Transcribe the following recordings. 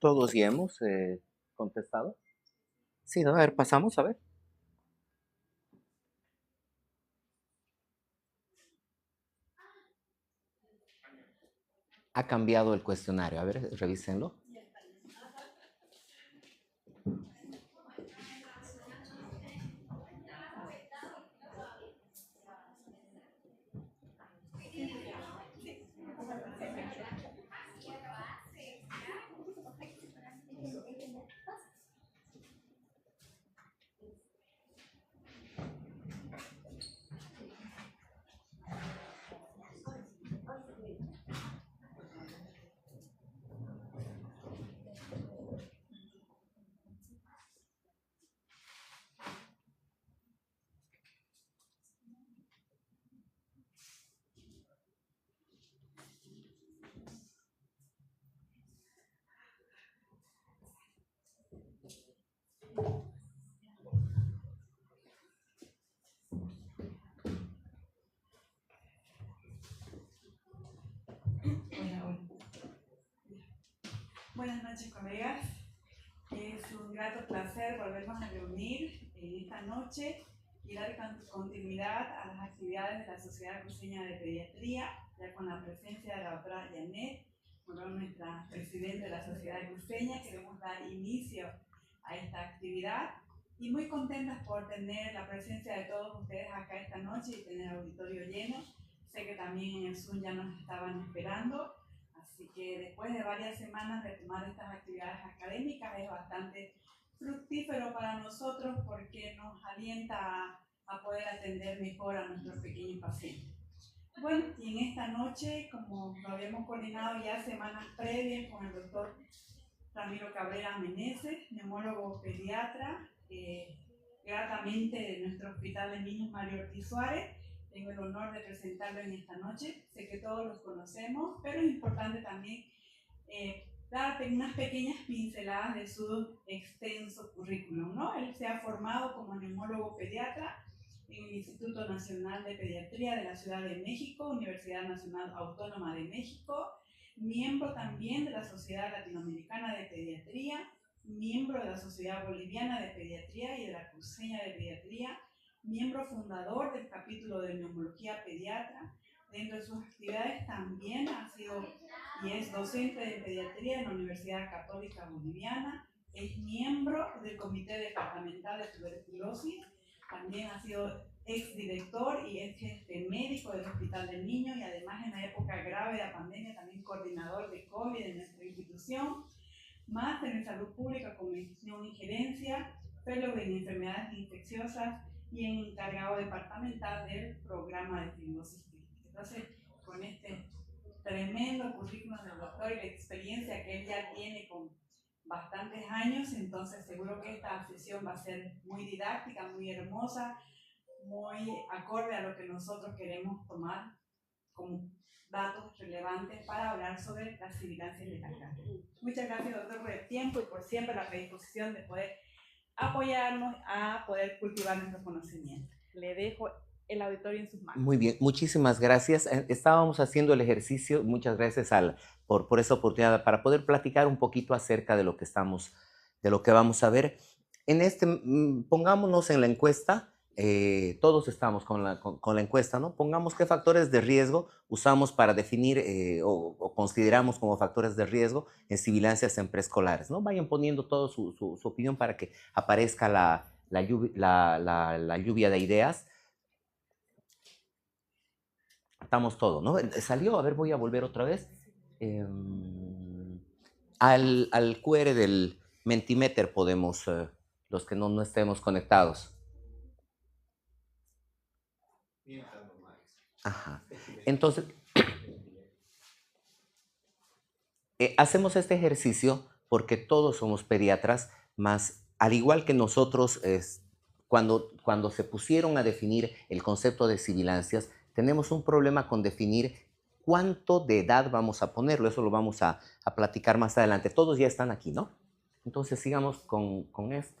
Todos ya hemos contestado. Sí, ¿no? A ver, pasamos a ver. Ha cambiado el cuestionario. A ver, revísenlo. Buenas noches, colegas. Es un grato placer volvernos a reunir en esta noche y dar continuidad a las actividades de la Sociedad Cruceña de Pediatría, ya con la presencia de la doctora Janet, nuestra presidenta de la Sociedad Cruceña. Queremos dar inicio a esta actividad y muy contentas por tener la presencia de todos ustedes acá esta noche y tener el auditorio lleno. Sé que también en el Zoom ya nos estaban esperando. Así que después de varias semanas de tomar estas actividades académicas es bastante fructífero para nosotros porque nos alienta a poder atender mejor a nuestros pequeños pacientes. Bueno, y en esta noche, como lo habíamos coordinado ya semanas previas con el doctor Ramiro Cabrera Meneses, neumólogo pediatra, gratamente de nuestro Hospital de Niños Mario Ortiz Suárez. Tengo el honor de presentarlo en esta noche. Sé que todos los conocemos, pero es importante también dar unas pequeñas pinceladas de su extenso currículum, ¿no? Él se ha formado como neumólogo pediatra en el Instituto Nacional de Pediatría de la Ciudad de México, Universidad Nacional Autónoma de México, miembro también de la Sociedad Latinoamericana de Pediatría, miembro de la Sociedad Boliviana de Pediatría y de la Cruceña de Pediatría, miembro fundador del capítulo de neumología pediatra. Dentro de sus actividades también ha sido y es docente de pediatría en la Universidad Católica Boliviana, es miembro del Comité Departamental de Tuberculosis, también ha sido exdirector y ex jefe médico del Hospital del Niño y además en la época grave de la pandemia también coordinador de COVID en nuestra institución, máster en salud pública con mención en gerencia, fellow en enfermedades infecciosas y encargado departamental del programa de fibrosis clínica. Entonces, con este tremendo currículum del doctor y la experiencia que él ya tiene con bastantes años, entonces seguro que esta sesión va a ser muy didáctica, muy hermosa, muy acorde a lo que nosotros queremos tomar como datos relevantes para hablar sobre las sibilancias de la clase. Muchas gracias, doctor, por el tiempo y por siempre la predisposición de poder apoyarnos a poder cultivar nuestro conocimiento. Le dejo el auditorio en sus manos. Muy bien, muchísimas gracias. Estábamos haciendo el ejercicio, muchas gracias por esa oportunidad para poder platicar un poquito acerca de lo que de lo que vamos a ver. En pongámonos en la encuesta, todos estamos con la encuesta, ¿no? Pongamos qué factores de riesgo usamos para definir o consideramos como factores de riesgo en sibilancias en preescolares, ¿no? Vayan poniendo toda su opinión para que aparezca la lluvia de ideas. Estamos todos, ¿no? Salió, a ver, voy a volver otra vez. Al QR del Mentimeter podemos, los que no estemos conectados. Ajá. Entonces, hacemos este ejercicio porque todos somos pediatras, más al igual que nosotros, cuando se pusieron a definir el concepto de sibilancias, tenemos un problema con definir cuánto de edad vamos a ponerlo. Eso lo vamos a platicar más adelante. Todos ya están aquí, ¿no? Entonces sigamos con esto.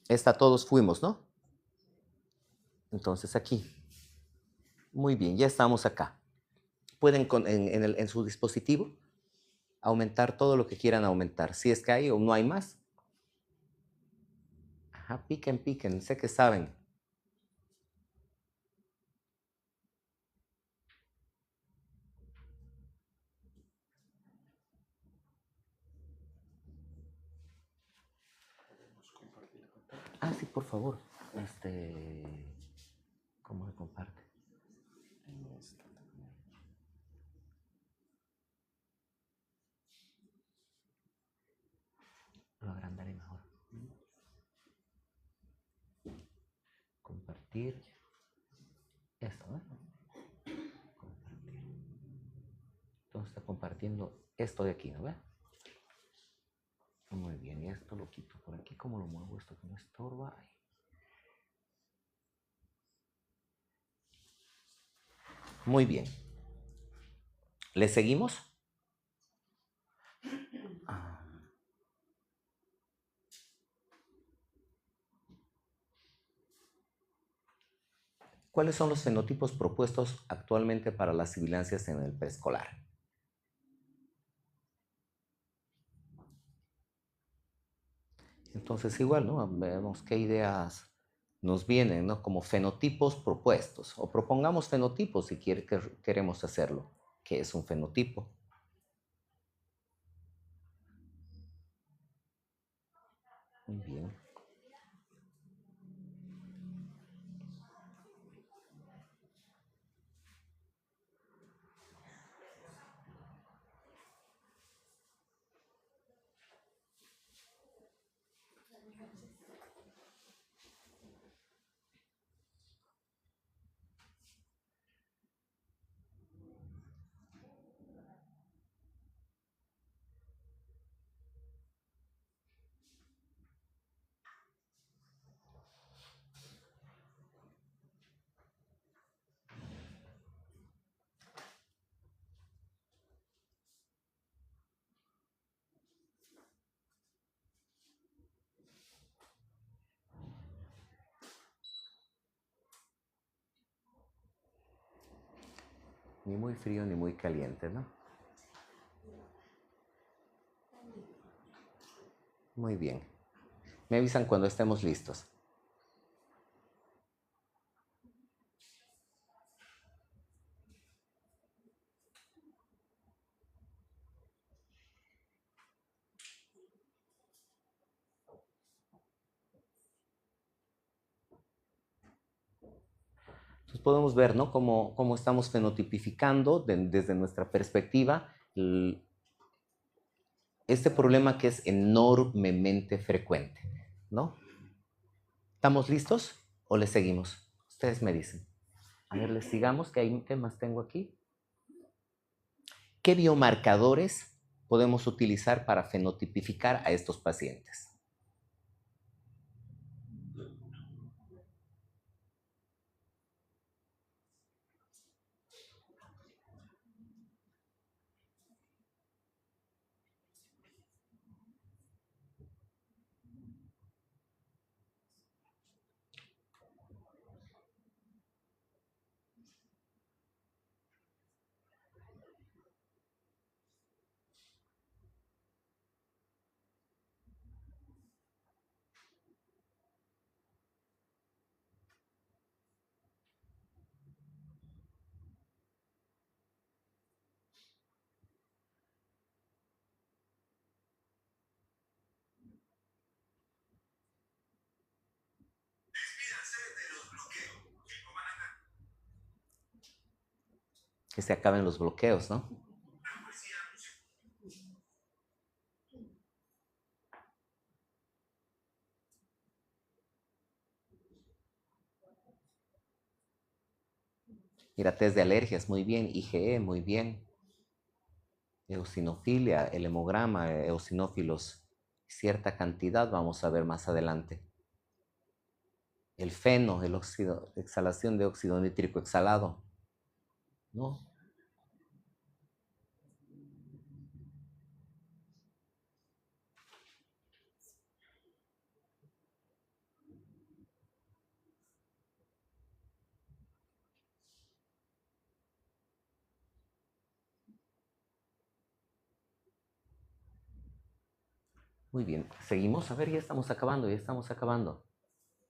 Esta todos fuimos, ¿no? Entonces aquí. Muy bien, ya estamos acá. Pueden en su dispositivo aumentar todo lo que quieran aumentar. Si es que hay o no hay más. Ajá, piquen, piquen, sé que saben. Ah, sí, por favor. ¿Cómo se comparte? Lo agrandaré mejor. Compartir. Esto, ¿no? Compartir. Entonces está compartiendo esto de aquí, ¿no ve? Muy bien, y esto lo quito por aquí. ¿Cómo lo muevo esto que no estorba? Ahí. Muy bien. ¿Le seguimos? Ah. ¿Cuáles son los fenotipos propuestos actualmente para las sibilancias en el preescolar? Entonces igual, ¿no? Vemos qué ideas nos vienen, ¿no? Como fenotipos propuestos. O propongamos fenotipos si queremos hacerlo. ¿Qué es un fenotipo? Muy bien. Ni muy frío ni muy caliente, ¿no? Muy bien. Me avisan cuando estemos listos. Entonces podemos ver, ¿no? Cómo estamos fenotipificando desde nuestra perspectiva este problema que es enormemente frecuente, ¿no? ¿Estamos listos o le seguimos? Ustedes me dicen. A ver, les sigamos, ¿qué más tengo aquí? ¿Qué biomarcadores podemos utilizar para fenotipificar a estos pacientes? Que se acaben los bloqueos, ¿no? Mira, test de alergias, muy bien. IgE, muy bien. Eosinofilia, el hemograma, eosinófilos, cierta cantidad, vamos a ver más adelante. El feno, el óxido, exhalación de óxido nítrico exhalado, ¿no? Muy bien, seguimos. A ver, ya estamos acabando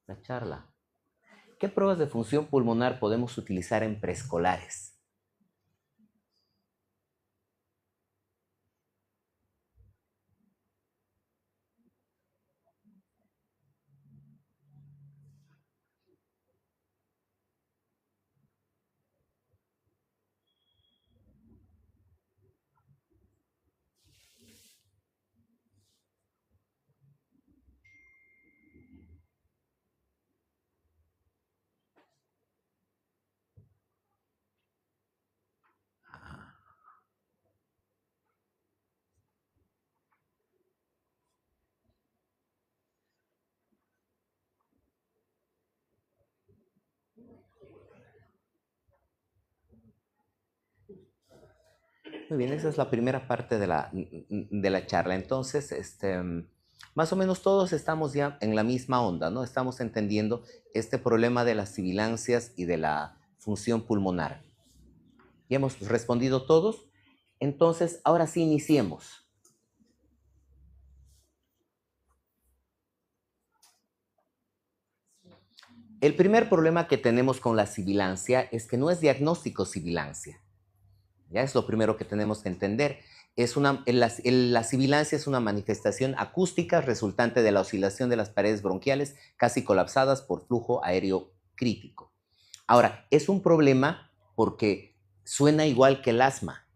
la charla. ¿Qué pruebas de función pulmonar podemos utilizar en preescolares? Muy bien, esa es la primera parte de la charla. Entonces, más o menos todos estamos ya en la misma onda, ¿no? Estamos entendiendo este problema de las sibilancias y de la función pulmonar. Ya hemos respondido todos. Entonces, ahora sí iniciemos. El primer problema que tenemos con la sibilancia es que no es diagnóstico sibilancia. Ya es lo primero que tenemos que entender. La sibilancia es una manifestación acústica resultante de la oscilación de las paredes bronquiales casi colapsadas por flujo aéreo crítico. Ahora, es un problema porque suena igual que el asma.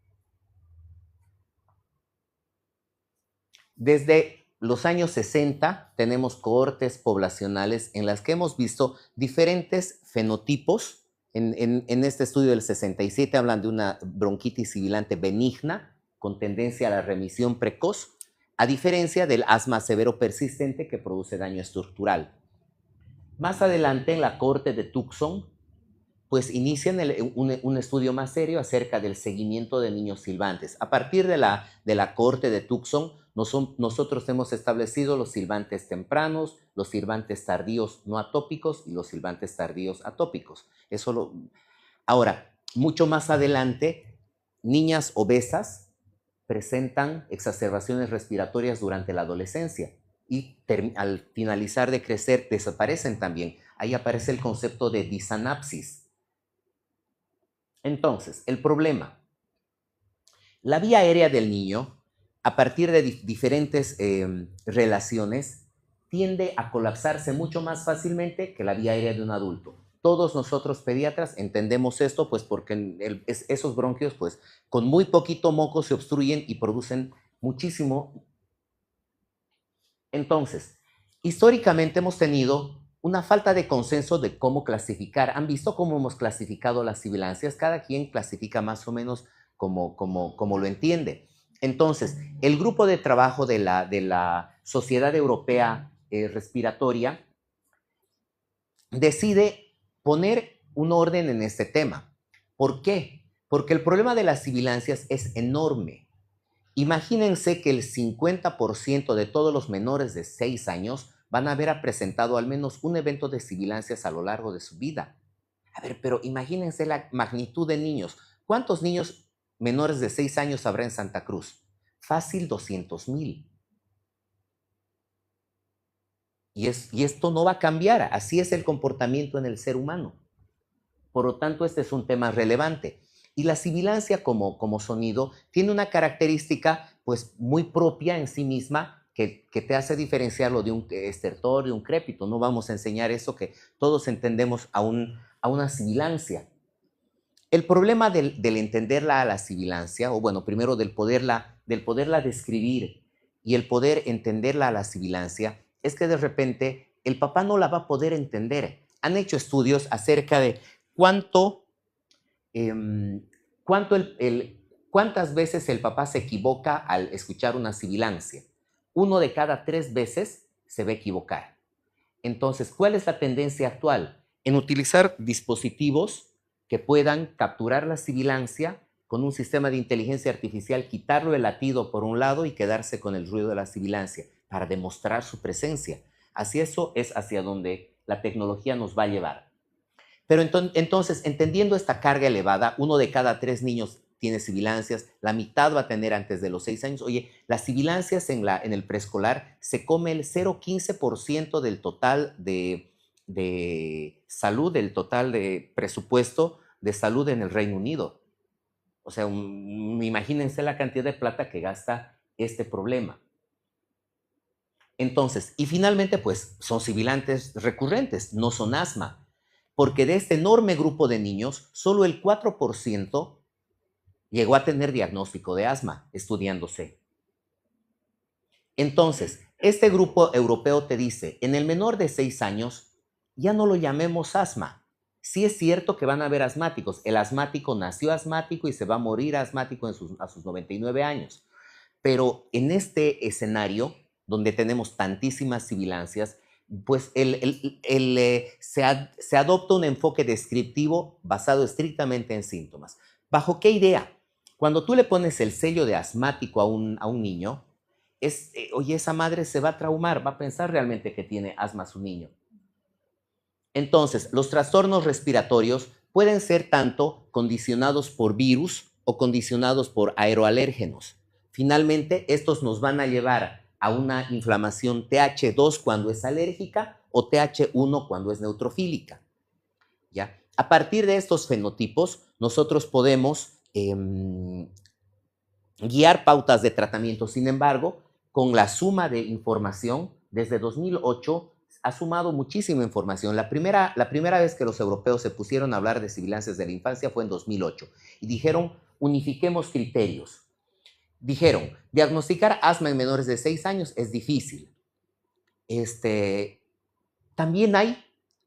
Desde los años 60 tenemos cohortes poblacionales en las que hemos visto diferentes fenotipos. En este estudio del 67 hablan de una bronquitis sibilante benigna con tendencia a la remisión precoz, a diferencia del asma severo persistente que produce daño estructural. Más adelante, en la cohorte de Tucson, pues inician un estudio más serio acerca del seguimiento de niños silbantes. A partir de la cohorte de Tucson, nosotros hemos establecido los silbantes tempranos, los silbantes tardíos no atópicos y los silbantes tardíos atópicos. Ahora, mucho más adelante, niñas obesas presentan exacerbaciones respiratorias durante la adolescencia y al finalizar de crecer desaparecen también. Ahí aparece el concepto de disanapsis. Entonces, el problema. La vía aérea del niño, a partir de diferentes relaciones, tiende a colapsarse mucho más fácilmente que la vía aérea de un adulto. Todos nosotros pediatras entendemos esto, pues porque esos bronquios, pues con muy poquito moco se obstruyen y producen muchísimo. Entonces, históricamente hemos tenido una falta de consenso de cómo clasificar. ¿Han visto cómo hemos clasificado las sibilancias? Cada quien clasifica más o menos como lo entiende. Entonces, el grupo de trabajo de la Sociedad Europea Respiratoria decide poner un orden en este tema. ¿Por qué? Porque el problema de las sibilancias es enorme. Imagínense que el 50% de todos los menores de 6 años van a haber presentado al menos un evento de sibilancias a lo largo de su vida. A ver, pero imagínense la magnitud de niños. ¿Cuántos niños menores de 6 años habrá en Santa Cruz? Fácil 200,000. Y esto no va a cambiar. Así es el comportamiento en el ser humano. Por lo tanto, este es un tema relevante. Y la sibilancia como sonido tiene una característica pues muy propia en sí misma que te hace diferenciarlo de un estertor, de un crépito. No vamos a enseñar eso que todos entendemos a una sibilancia. El problema del entenderla a la sibilancia, o bueno, primero del poderla describir y el poder entenderla a la sibilancia, es que de repente el papá no la va a poder entender. Han hecho estudios acerca de cuántas veces el papá se equivoca al escuchar una sibilancia. 1 de cada 3 veces se va a equivocar. Entonces, ¿cuál es la tendencia actual? En utilizar dispositivos que puedan capturar la sibilancia con un sistema de inteligencia artificial, quitarlo el latido por un lado y quedarse con el ruido de la sibilancia para demostrar su presencia. Así eso es hacia donde la tecnología nos va a llevar. Pero entonces, entendiendo esta carga elevada, 1 de cada 3 niños tiene sibilancias, la mitad va a tener antes de los 6 años. Oye, las sibilancias en el preescolar se come el 0,15% del total de salud, del total de presupuesto de salud en el Reino Unido. O sea, imagínense la cantidad de plata que gasta este problema. Entonces, y finalmente, pues son sibilantes recurrentes, no son asma, porque de este enorme grupo de niños, solo el 4% llegó a tener diagnóstico de asma estudiándose. Entonces, este grupo europeo te dice, en el menor de 6 años, ya no lo llamemos asma. Sí es cierto que van a haber asmáticos. El asmático nació asmático y se va a morir asmático a sus 99 años. Pero en este escenario, donde tenemos tantísimas sibilancias, pues se adopta un enfoque descriptivo basado estrictamente en síntomas. ¿Bajo qué idea? Cuando tú le pones el sello de asmático a un niño, oye, esa madre se va a traumar, va a pensar realmente que tiene asma su niño. Entonces, los trastornos respiratorios pueden ser tanto condicionados por virus o condicionados por aeroalérgenos. Finalmente, estos nos van a llevar a una inflamación TH2 cuando es alérgica o TH1 cuando es neutrofílica. ¿Ya? A partir de estos fenotipos, nosotros podemos guiar pautas de tratamiento. Sin embargo, con la suma de información, desde 2008 ha sumado muchísima información. La primera vez que los europeos se pusieron a hablar de sibilancias de la infancia fue en 2008 y dijeron, unifiquemos criterios. Dijeron, diagnosticar asma en menores de 6 años es difícil. También hay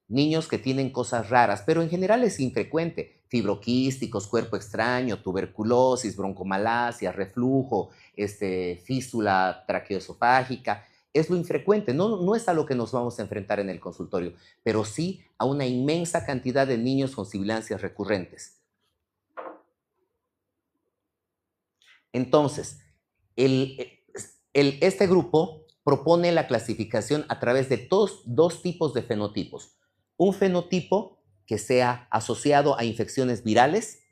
niños que tienen cosas raras, pero en general es infrecuente. Fibroquísticos, cuerpo extraño, tuberculosis, broncomalacia, reflujo, fístula traqueoesofágica. Es lo infrecuente, no es a lo que nos vamos a enfrentar en el consultorio, pero sí a una inmensa cantidad de niños con sibilancias recurrentes. Entonces, este grupo propone la clasificación a través de dos tipos de fenotipos. Un fenotipo que sea asociado a infecciones virales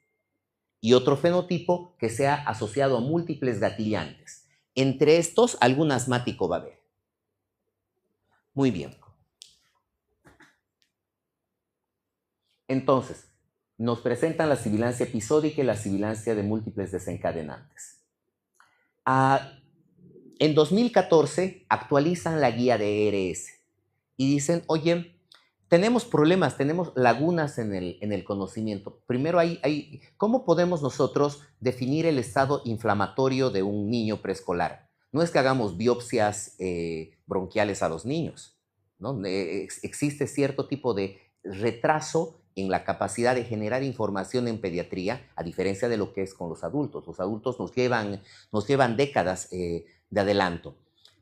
y otro fenotipo que sea asociado a múltiples gatillantes. Entre estos, algún asmático va a haber. Muy bien. Entonces, nos presentan la sibilancia episódica y la sibilancia de múltiples desencadenantes. En 2014 actualizan la guía de ERS y dicen, oye, tenemos problemas, tenemos lagunas en el conocimiento. Primero, ¿cómo podemos nosotros definir el estado inflamatorio de un niño preescolar? No es que hagamos biopsias bronquiales a los niños, ¿no? Existe cierto tipo de retraso en la capacidad de generar información en pediatría, a diferencia de lo que es con los adultos. Los adultos nos llevan décadas de adelanto.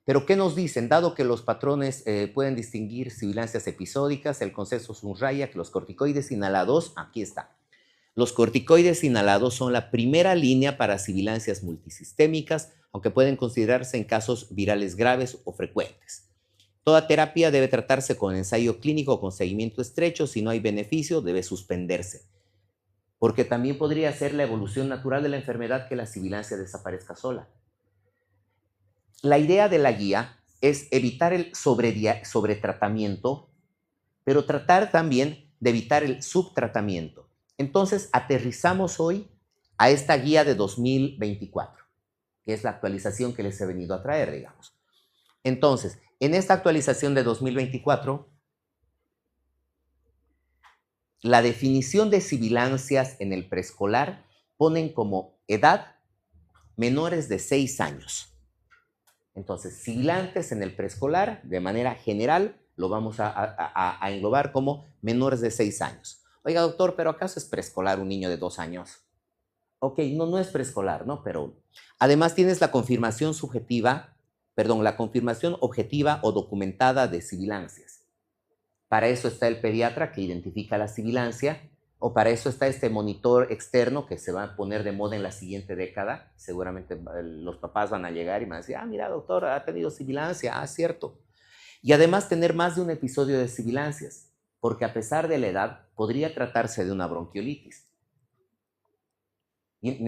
Pero ¿qué nos dicen? Dado que los patrones pueden distinguir sibilancias episódicas, el consenso subraya que los corticoides inhalados, aquí está. Los corticoides inhalados son la primera línea para sibilancias multisistémicas, aunque pueden considerarse en casos virales graves o frecuentes. Toda terapia debe tratarse con ensayo clínico con seguimiento estrecho. Si no hay beneficio, debe suspenderse. Porque también podría ser la evolución natural de la enfermedad que la sibilancia desaparezca sola. La idea de la guía es evitar el sobretratamiento, pero tratar también de evitar el subtratamiento. Entonces, aterrizamos hoy a esta guía de 2024, que es la actualización que les he venido a traer, digamos. Entonces, en esta actualización de 2024, la definición de sibilancias en el preescolar ponen como edad menores de 6 años. Entonces, sibilantes en el preescolar, de manera general, lo vamos a englobar como menores de 6 años. Oiga, doctor, ¿pero acaso es preescolar un niño de 2 años? Ok, no es preescolar, ¿no? Pero además tienes la confirmación la confirmación objetiva o documentada de sibilancias. Para eso está el pediatra que identifica la sibilancia, o para eso está este monitor externo que se va a poner de moda en la siguiente década. Seguramente los papás van a llegar y van a decir, mira, doctor, ha tenido sibilancia, cierto. Y además tener más de un episodio de sibilancias, porque a pesar de la edad, podría tratarse de una bronquiolitis.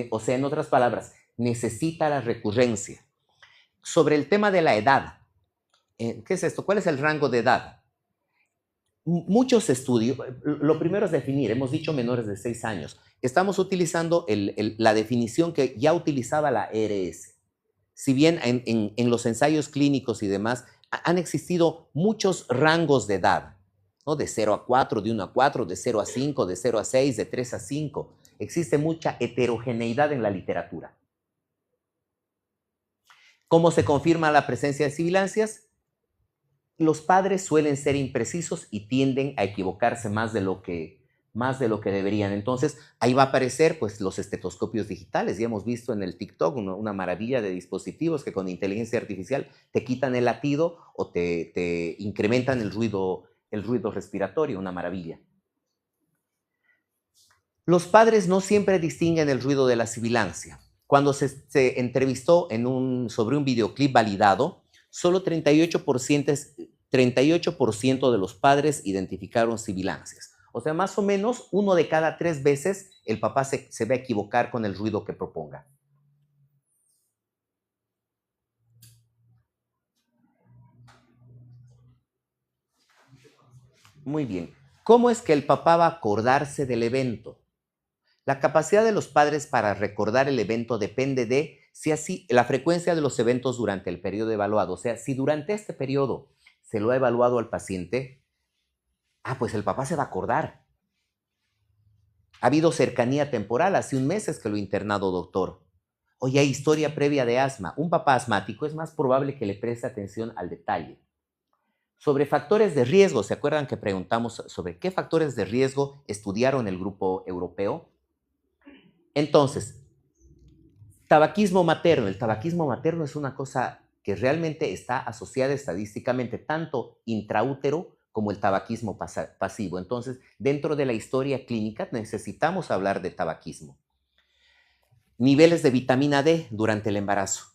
O sea, en otras palabras, necesita la recurrencia. Sobre el tema de la edad, ¿qué es esto? ¿Cuál es el rango de edad? Muchos estudios, lo primero es definir, hemos dicho menores de 6 años. Estamos utilizando la definición que ya utilizaba la ERS. Si bien en los ensayos clínicos y demás han existido muchos rangos de edad, ¿no? De 0 a 4, de 1 a 4, de 0 a 5, de 0 a 6, de 3 a 5. Existe mucha heterogeneidad en la literatura. ¿Cómo se confirma la presencia de sibilancias? Los padres suelen ser imprecisos y tienden a equivocarse más de lo que deberían. Entonces, ahí va a aparecer pues, los estetoscopios digitales. Ya hemos visto en el TikTok una maravilla de dispositivos que con inteligencia artificial te quitan el latido o te incrementan el ruido respiratorio, una maravilla. Los padres no siempre distinguen el ruido de la sibilancia. Cuando se entrevistó sobre un videoclip validado, solo 38% de los padres identificaron sibilancias. O sea, más o menos 1 de cada 3 veces el papá se va a equivocar con el ruido que proponga. Muy bien. ¿Cómo es que el papá va a acordarse del evento? La capacidad de los padres para recordar el evento depende de la frecuencia de los eventos durante el periodo evaluado. O sea, si durante este periodo se lo ha evaluado al paciente, pues el papá se va a acordar. Ha habido cercanía temporal, hace un mes es que lo ha internado, doctor. Oye, hay historia previa de asma. Un papá asmático es más probable que le preste atención al detalle. Sobre factores de riesgo, ¿se acuerdan que preguntamos sobre qué factores de riesgo estudiaron el grupo europeo? Entonces, tabaquismo materno. El tabaquismo materno es una cosa que realmente está asociada estadísticamente tanto intraútero como el tabaquismo pasivo. Entonces, dentro de la historia clínica necesitamos hablar de tabaquismo. Niveles de vitamina D durante el embarazo.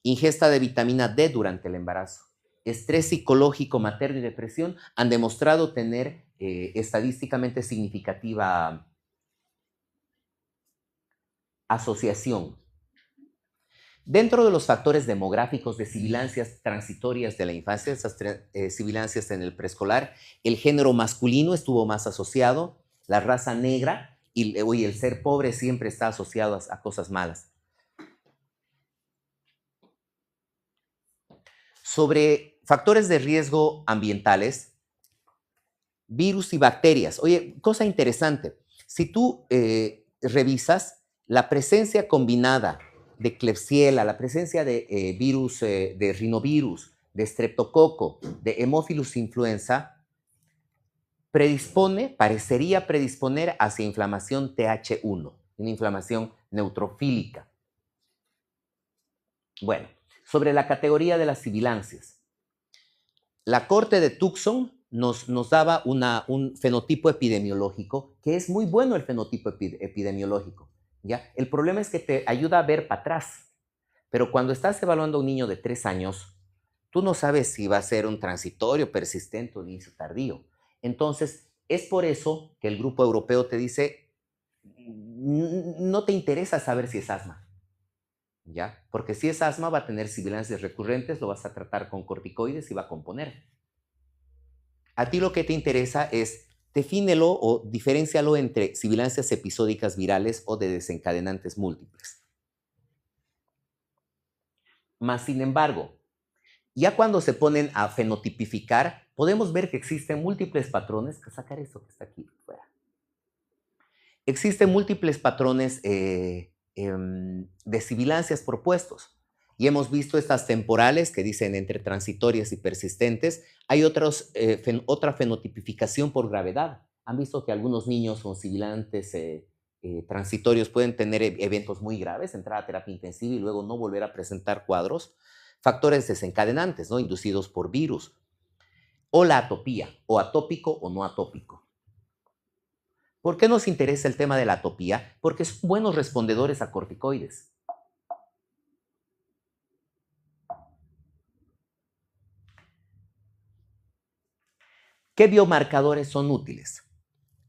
Ingesta de vitamina D durante el embarazo. Estrés psicológico materno y depresión han demostrado tener estadísticamente significativa asociación. Dentro de los factores demográficos de sibilancias transitorias de la infancia, esas sibilancias en el preescolar, el género masculino estuvo más asociado, la raza negra y el ser pobre siempre está asociado a cosas malas. Sobre factores de riesgo ambientales, virus y bacterias. Oye, cosa interesante, si tú revisas la presencia combinada de Klebsiella, la presencia de virus, de rinovirus, de streptococo, de Haemophilus influenza, parecería predisponer hacia inflamación Th1, una inflamación neutrofílica. Bueno, sobre la categoría de las sibilancias. La corte de Tucson nos daba un fenotipo epidemiológico, que es muy bueno el fenotipo epidemiológico. ¿Ya? El problema es que te ayuda a ver para atrás, pero cuando estás evaluando a un niño de 3 años, tú no sabes si va a ser un transitorio, persistente o de inicio tardío. Entonces, es por eso que el grupo europeo te dice, no te interesa saber si es asma, ¿ya? Porque si es asma va a tener sibilancias recurrentes, lo vas a tratar con corticoides y va a componer. A ti lo que te interesa es defínelo o diferéncialo entre sibilancias episódicas virales o de desencadenantes múltiples. Más sin embargo, ya cuando se ponen a fenotipificar, podemos ver que existen múltiples patrones. Sacar esto que está aquí fuera. Existen múltiples patrones de sibilancias propuestos. Y hemos visto estas temporales que dicen entre transitorias y persistentes. Hay otra fenotipificación por gravedad. Han visto que algunos niños con sibilantes transitorios pueden tener eventos muy graves, entrar a terapia intensiva y luego no volver a presentar cuadros. Factores desencadenantes, ¿no? Inducidos por virus. O la atopía, o atópico o no atópico. ¿Por qué nos interesa el tema de la atopía? Porque son buenos respondedores a corticoides. ¿Qué biomarcadores son útiles?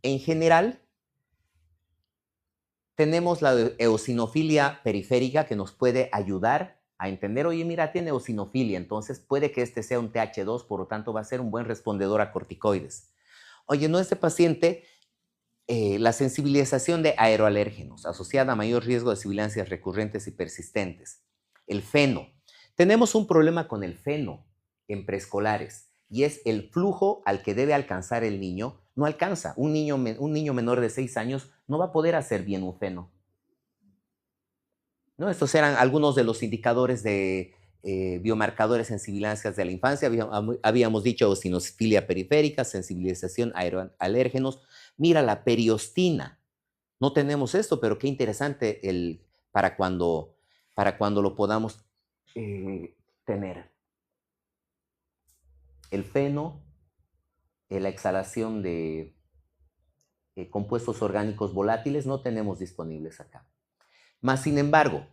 En general, tenemos la eosinofilia periférica que nos puede ayudar a entender, oye, mira, tiene eosinofilia, entonces puede que este sea un TH2, por lo tanto va a ser un buen respondedor a corticoides. Oye, no, este paciente, la sensibilización de aeroalérgenos asociada a mayor riesgo de sibilancias recurrentes y persistentes. El feno. Tenemos un problema con el feno en preescolares y es el flujo al que debe alcanzar el niño. No alcanza. Un niño menor de 6 años no va a poder hacer bien un feno. ¿No? Estos eran algunos de los indicadores de biomarcadores en sibilancias de la infancia. Habíamos dicho eosinofilia periférica, sensibilización a aeroalérgenos. Mira, la periostina. No tenemos esto, pero qué interesante para cuando lo podamos tener. El feno, la exhalación de compuestos orgánicos volátiles no tenemos disponibles acá. Más sin embargo,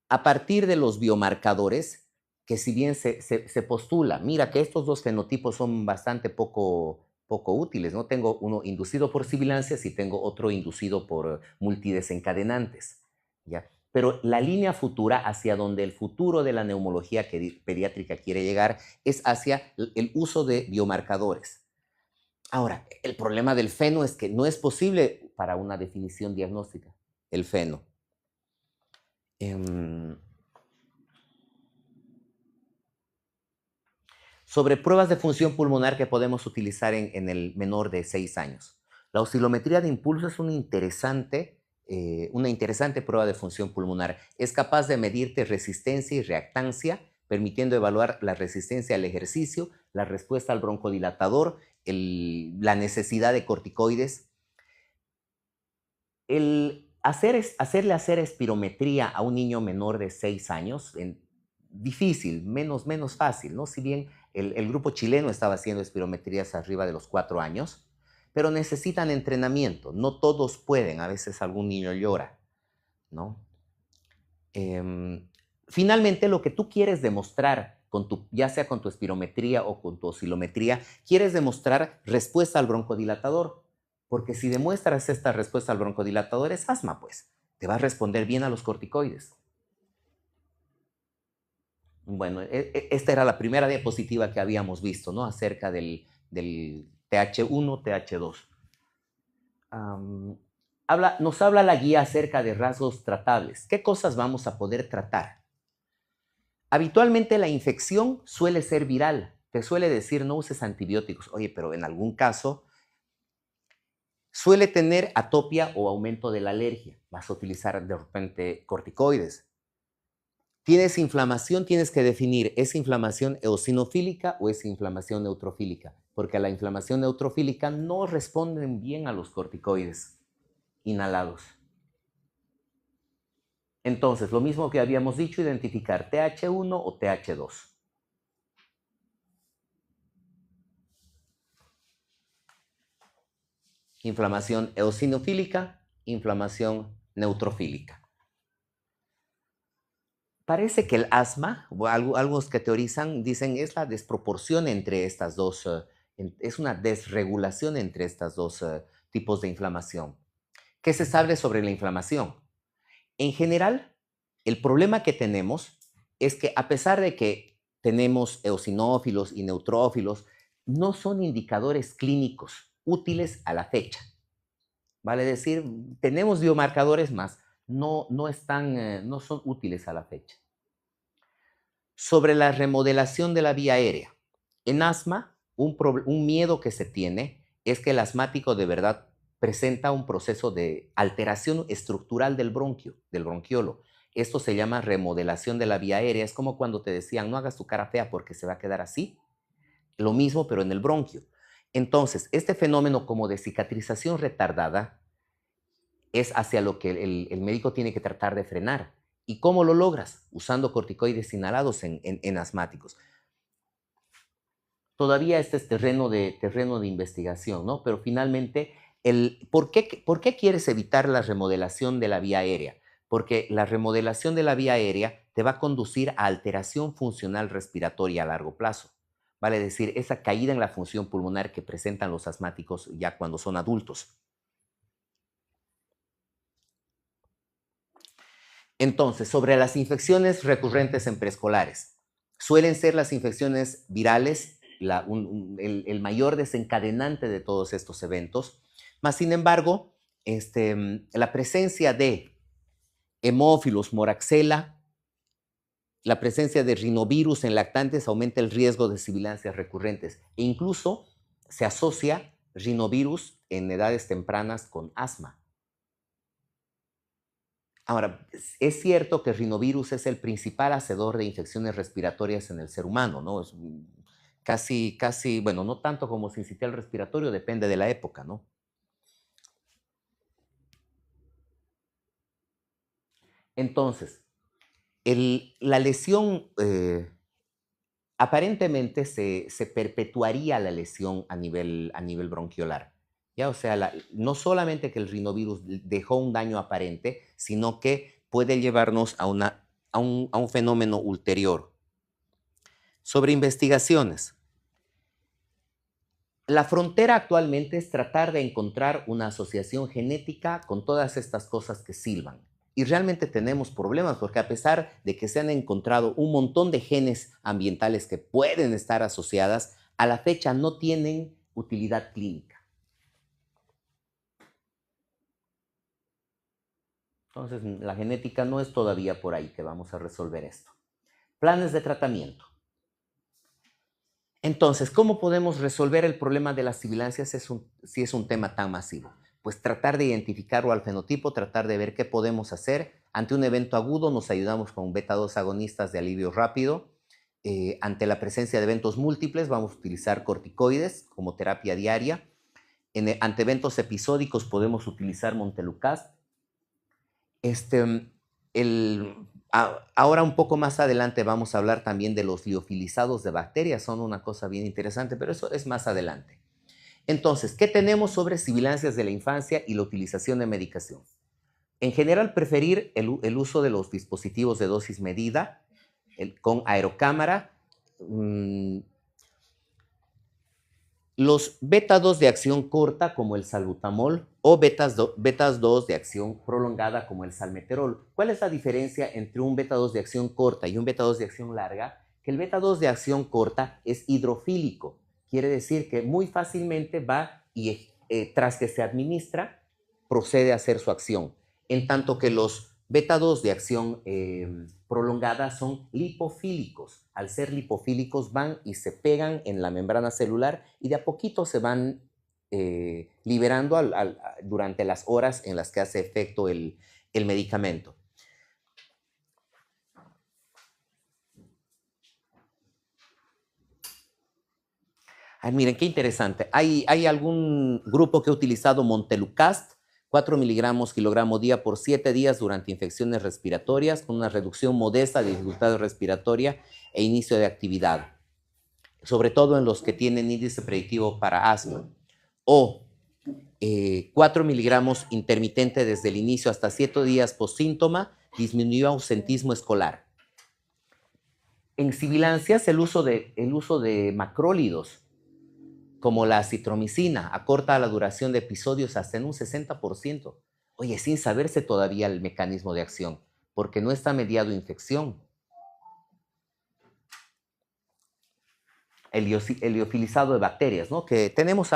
a partir de los biomarcadores, que si bien se postula, mira que estos dos fenotipos son bastante poco útiles, ¿no? Tengo uno inducido por sibilancias y tengo otro inducido por multidesencadenantes, ¿ya? Pero la línea futura hacia donde el futuro de la neumología pediátrica quiere llegar es hacia el uso de biomarcadores. Ahora, el problema del feno es que no es posible para una definición diagnóstica, el feno. Sobre pruebas de función pulmonar que podemos utilizar en el menor de 6 años. La oscilometría de impulso es una interesante prueba de función pulmonar. Es capaz de medirte resistencia y reactancia, permitiendo evaluar la resistencia al ejercicio, la respuesta al broncodilatador, la necesidad de corticoides. Hacerle hacer espirometría a un niño menor de 6 años, difícil, menos fácil, ¿no? Si bien el grupo chileno estaba haciendo espirometrías arriba de los 4 años, pero necesitan entrenamiento. No todos pueden, a veces algún niño llora, ¿no? Finalmente, lo que tú quieres demostrar, ya sea con tu espirometría o con tu oscilometría, quieres demostrar respuesta al broncodilatador, porque si demuestras esta respuesta al broncodilatador es asma, pues, te va a responder bien a los corticoides. Bueno, esta era la primera diapositiva que habíamos visto, ¿no? Acerca del TH1, TH2. Nos habla la guía acerca de rasgos tratables. ¿Qué cosas vamos a poder tratar? Habitualmente la infección suele ser viral. Te suele decir no uses antibióticos. Oye, pero en algún caso suele tener atopia o aumento de la alergia. Vas a utilizar de repente corticoides. Tienes inflamación, tienes que definir, ¿es inflamación eosinofílica o es inflamación neutrofílica? Porque a la inflamación neutrofílica no responden bien a los corticoides inhalados. Entonces, lo mismo que habíamos dicho, identificar TH1 o TH2. Inflamación eosinofílica, inflamación neutrofílica. Parece que el asma, o algunos que teorizan, dicen es la desproporción entre estas dos, es una desregulación entre estos dos tipos de inflamación. ¿Qué se sabe sobre la inflamación? En general, el problema que tenemos es que a pesar de que tenemos eosinófilos y neutrófilos, no son indicadores clínicos útiles a la fecha. Vale decir, tenemos biomarcadores más, no son útiles a la fecha. Sobre la remodelación de la vía aérea. En asma, un miedo que se tiene es que el asmático de verdad presenta un proceso de alteración estructural del bronquio, del bronquiolo. Esto se llama remodelación de la vía aérea. Es como cuando te decían, no hagas tu cara fea porque se va a quedar así. Lo mismo, pero en el bronquio. Entonces, este fenómeno como de cicatrización retardada es hacia lo que el médico tiene que tratar de frenar. ¿Y cómo lo logras? Usando corticoides inhalados en asmáticos. Todavía este es terreno de investigación, ¿no? Pero finalmente, ¿por qué quieres evitar la remodelación de la vía aérea? Porque la remodelación de la vía aérea te va a conducir a alteración funcional respiratoria a largo plazo. Vale decir, esa caída en la función pulmonar que presentan los asmáticos ya cuando son adultos. Entonces, sobre las infecciones recurrentes en preescolares, suelen ser las infecciones virales el mayor desencadenante de todos estos eventos, mas sin embargo, la presencia de Haemophilus moraxella, la presencia de rinovirus en lactantes aumenta el riesgo de sibilancias recurrentes e incluso se asocia rinovirus en edades tempranas con asma. Ahora, es cierto que el rinovirus es el principal hacedor de infecciones respiratorias en el ser humano, ¿no? Es casi, bueno, no tanto como sincitial respiratorio, depende de la época, ¿no? Entonces, la lesión, aparentemente se perpetuaría la lesión a nivel bronquiolar. ¿Ya? O sea, no solamente que el rinovirus dejó un daño aparente, sino que puede llevarnos a un fenómeno ulterior. Sobre investigaciones. La frontera actualmente es tratar de encontrar una asociación genética con todas estas cosas que silban. Y realmente tenemos problemas porque a pesar de que se han encontrado un montón de genes ambientales que pueden estar asociadas, a la fecha no tienen utilidad clínica. Entonces, la genética no es todavía por ahí que vamos a resolver esto. Planes de tratamiento. Entonces, ¿cómo podemos resolver el problema de las sibilancias si es un tema tan masivo? Pues tratar de identificarlo al fenotipo, tratar de ver qué podemos hacer. Ante un evento agudo nos ayudamos con beta-2 agonistas de alivio rápido. Ante la presencia de eventos múltiples vamos a utilizar corticoides como terapia diaria. Ante eventos episódicos podemos utilizar montelukast. Ahora un poco más adelante vamos a hablar también de los liofilizados de bacterias, son una cosa bien interesante, pero eso es más adelante. Entonces, ¿qué tenemos sobre sibilancias de la infancia y la utilización de medicación? En general, preferir el uso de los dispositivos de dosis medida con aerocámara. Los beta-2 de acción corta, como el salbutamol, o beta-2 de acción prolongada, como el salmeterol. ¿Cuál es la diferencia entre un beta-2 de acción corta y un beta-2 de acción larga? Que el beta-2 de acción corta es hidrofílico. Quiere decir que muy fácilmente va y tras que se administra, procede a hacer su acción. En tanto que los beta-2 de acción prolongada son lipofílicos. Al ser lipofílicos van y se pegan en la membrana celular y de a poquito se van liberando durante las horas en las que hace efecto el medicamento. Ay, miren, qué interesante. Hay algún grupo que ha utilizado montelukast, 4 miligramos kilogramo día por 7 días durante infecciones respiratorias, con una reducción modesta de dificultad respiratoria e inicio de actividad, sobre todo en los que tienen índice predictivo para asma. O 4 miligramos intermitente desde el inicio hasta 7 días post síntoma, disminuyó ausentismo escolar. En sibilancias, el uso de macrólidos, como la acitromicina, acorta la duración de episodios hasta en un 60%. Oye, sin saberse todavía el mecanismo de acción, porque no está mediado infección. El liofilizado de bacterias, ¿no? Que tenemos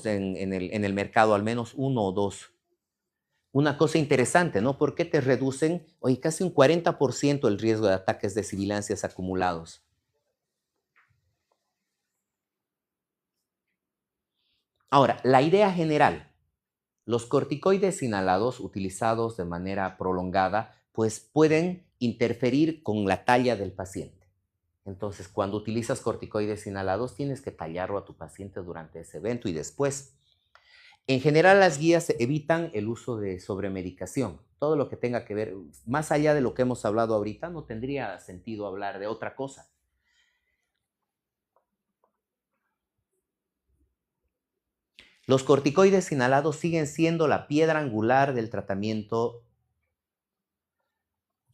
en el mercado al menos uno o dos. Una cosa interesante, ¿no? ¿Por qué te reducen, oye, casi un 40% el riesgo de ataques de sibilancias acumulados? Ahora, la idea general. Los corticoides inhalados utilizados de manera prolongada, pues pueden interferir con la talla del paciente. Entonces, cuando utilizas corticoides inhalados, tienes que tallarlo a tu paciente durante ese evento y después. En general, las guías evitan el uso de sobremedicación. Todo lo que tenga que ver, más allá de lo que hemos hablado ahorita, no tendría sentido hablar de otra cosa. Los corticoides inhalados siguen siendo la piedra angular del tratamiento.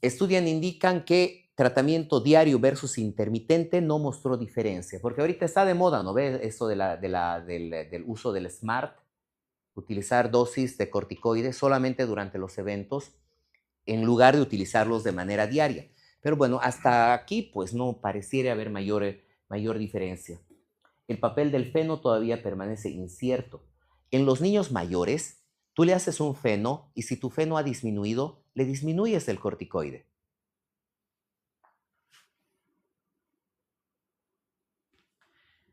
Estudios indican que tratamiento diario versus intermitente no mostró diferencia, porque ahorita está de moda, ¿no ves? Eso del uso del SMART, utilizar dosis de corticoides solamente durante los eventos. en lugar de utilizarlos de manera diaria. Pero bueno, hasta aquí pues no pareciera haber mayor diferencia. El papel del feno todavía permanece incierto. En los niños mayores, tú le haces un feno y si tu feno ha disminuido, le disminuyes el corticoide.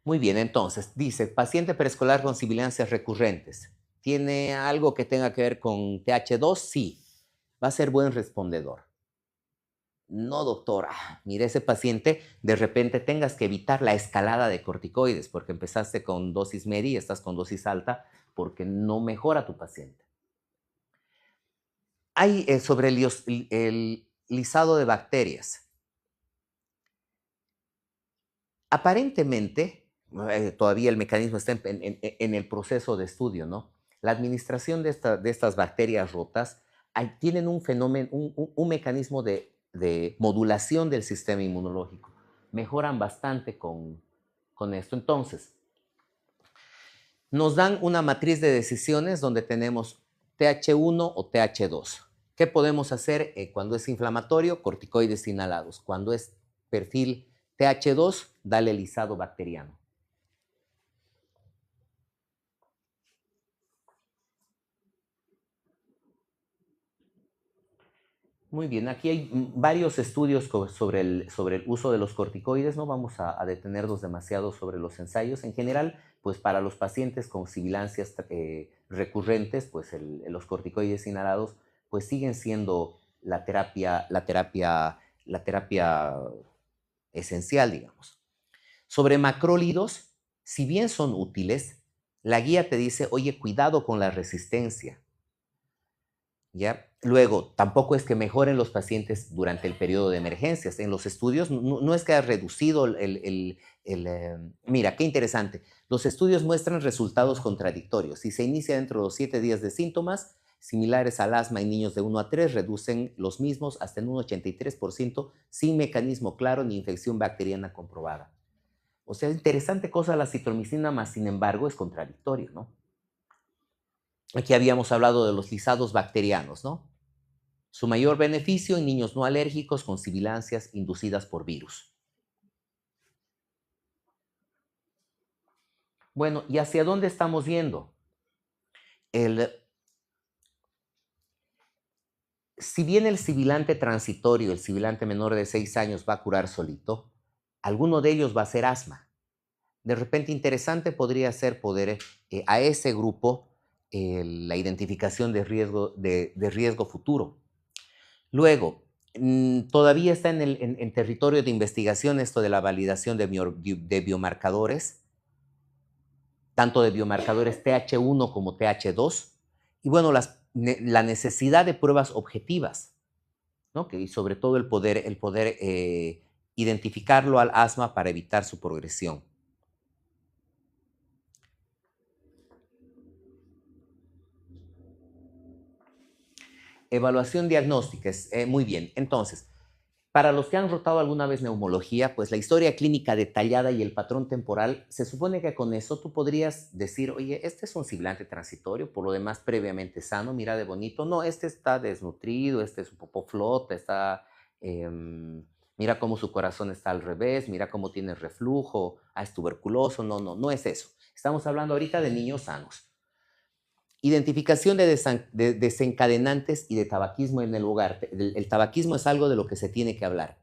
Muy bien, entonces, dice, paciente preescolar con sibilancias recurrentes. ¿Tiene algo que tenga que ver con TH2? Sí, va a ser buen respondedor. No, doctora, mire, ese paciente de repente tengas que evitar la escalada de corticoides porque empezaste con dosis media y estás con dosis alta porque no mejora tu paciente. Hay sobre el lisado de bacterias. Aparentemente, todavía el mecanismo está en el proceso de estudio, ¿no? La administración de estas bacterias rotas tienen un fenómeno, un mecanismo de modulación del sistema inmunológico. Mejoran bastante con esto. Entonces, nos dan una matriz de decisiones donde tenemos TH1 o TH2. ¿Qué podemos hacer cuando es inflamatorio? Corticoides inhalados. Cuando es perfil TH2, dale lisado bacteriano. Muy bien, aquí hay varios estudios sobre el uso de los corticoides. No vamos a detenernos demasiado sobre los ensayos. En general, pues para los pacientes con sibilancias recurrentes, pues los corticoides inhalados pues siguen siendo la terapia esencial, digamos. Sobre macrólidos, si bien son útiles, la guía te dice, oye, cuidado con la resistencia. ¿Ya? Luego, tampoco es que mejoren los pacientes durante el periodo de emergencias. En los estudios no es que ha reducido mira, qué interesante. Los estudios muestran resultados contradictorios. Si se inicia dentro de los 7 días de síntomas, similares al asma en niños de 1 a 3, reducen los mismos hasta en un 83% sin mecanismo claro ni infección bacteriana comprobada. O sea, interesante cosa la citromicina, más sin embargo es contradictorio, ¿no? Aquí habíamos hablado de los lisados bacterianos, ¿no? Su mayor beneficio en niños no alérgicos con sibilancias inducidas por virus. Bueno, ¿y hacia dónde estamos yendo? Si bien el sibilante transitorio, el sibilante menor de 6 años va a curar solito, alguno de ellos va a ser asma. De repente interesante podría ser poder a ese grupo la identificación de riesgo futuro. Luego, todavía está en territorio de investigación esto de la validación de biomarcadores, tanto de biomarcadores TH1 como TH2, y bueno, la necesidad de pruebas objetivas, ¿no? Y sobre todo el poder identificarlo al asma para evitar su progresión. Evaluación diagnóstica, muy bien. Entonces, para los que han rotado alguna vez neumología, pues la historia clínica detallada y el patrón temporal, se supone que con eso tú podrías decir, oye, este es un sibilante transitorio, por lo demás previamente sano, mira de bonito. No, este está desnutrido, este es un poco flota, mira cómo su corazón está al revés, mira cómo tiene reflujo, es tuberculoso. No es eso. Estamos hablando ahorita de niños sanos. Identificación de desencadenantes y de tabaquismo en el hogar. El tabaquismo es algo de lo que se tiene que hablar.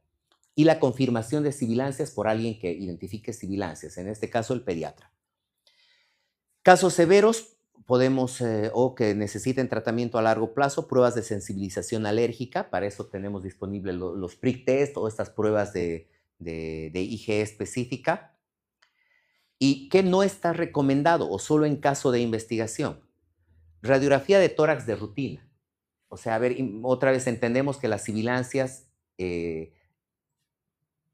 Y la confirmación de sibilancias por alguien que identifique sibilancias, en este caso el pediatra. Casos severos, o que necesiten tratamiento a largo plazo, pruebas de sensibilización alérgica. Para eso tenemos disponibles los prick test o estas pruebas de IgE específica. ¿Y qué no está recomendado o solo en caso de investigación? Radiografía de tórax de rutina. O sea, a ver, otra vez entendemos que las sibilancias en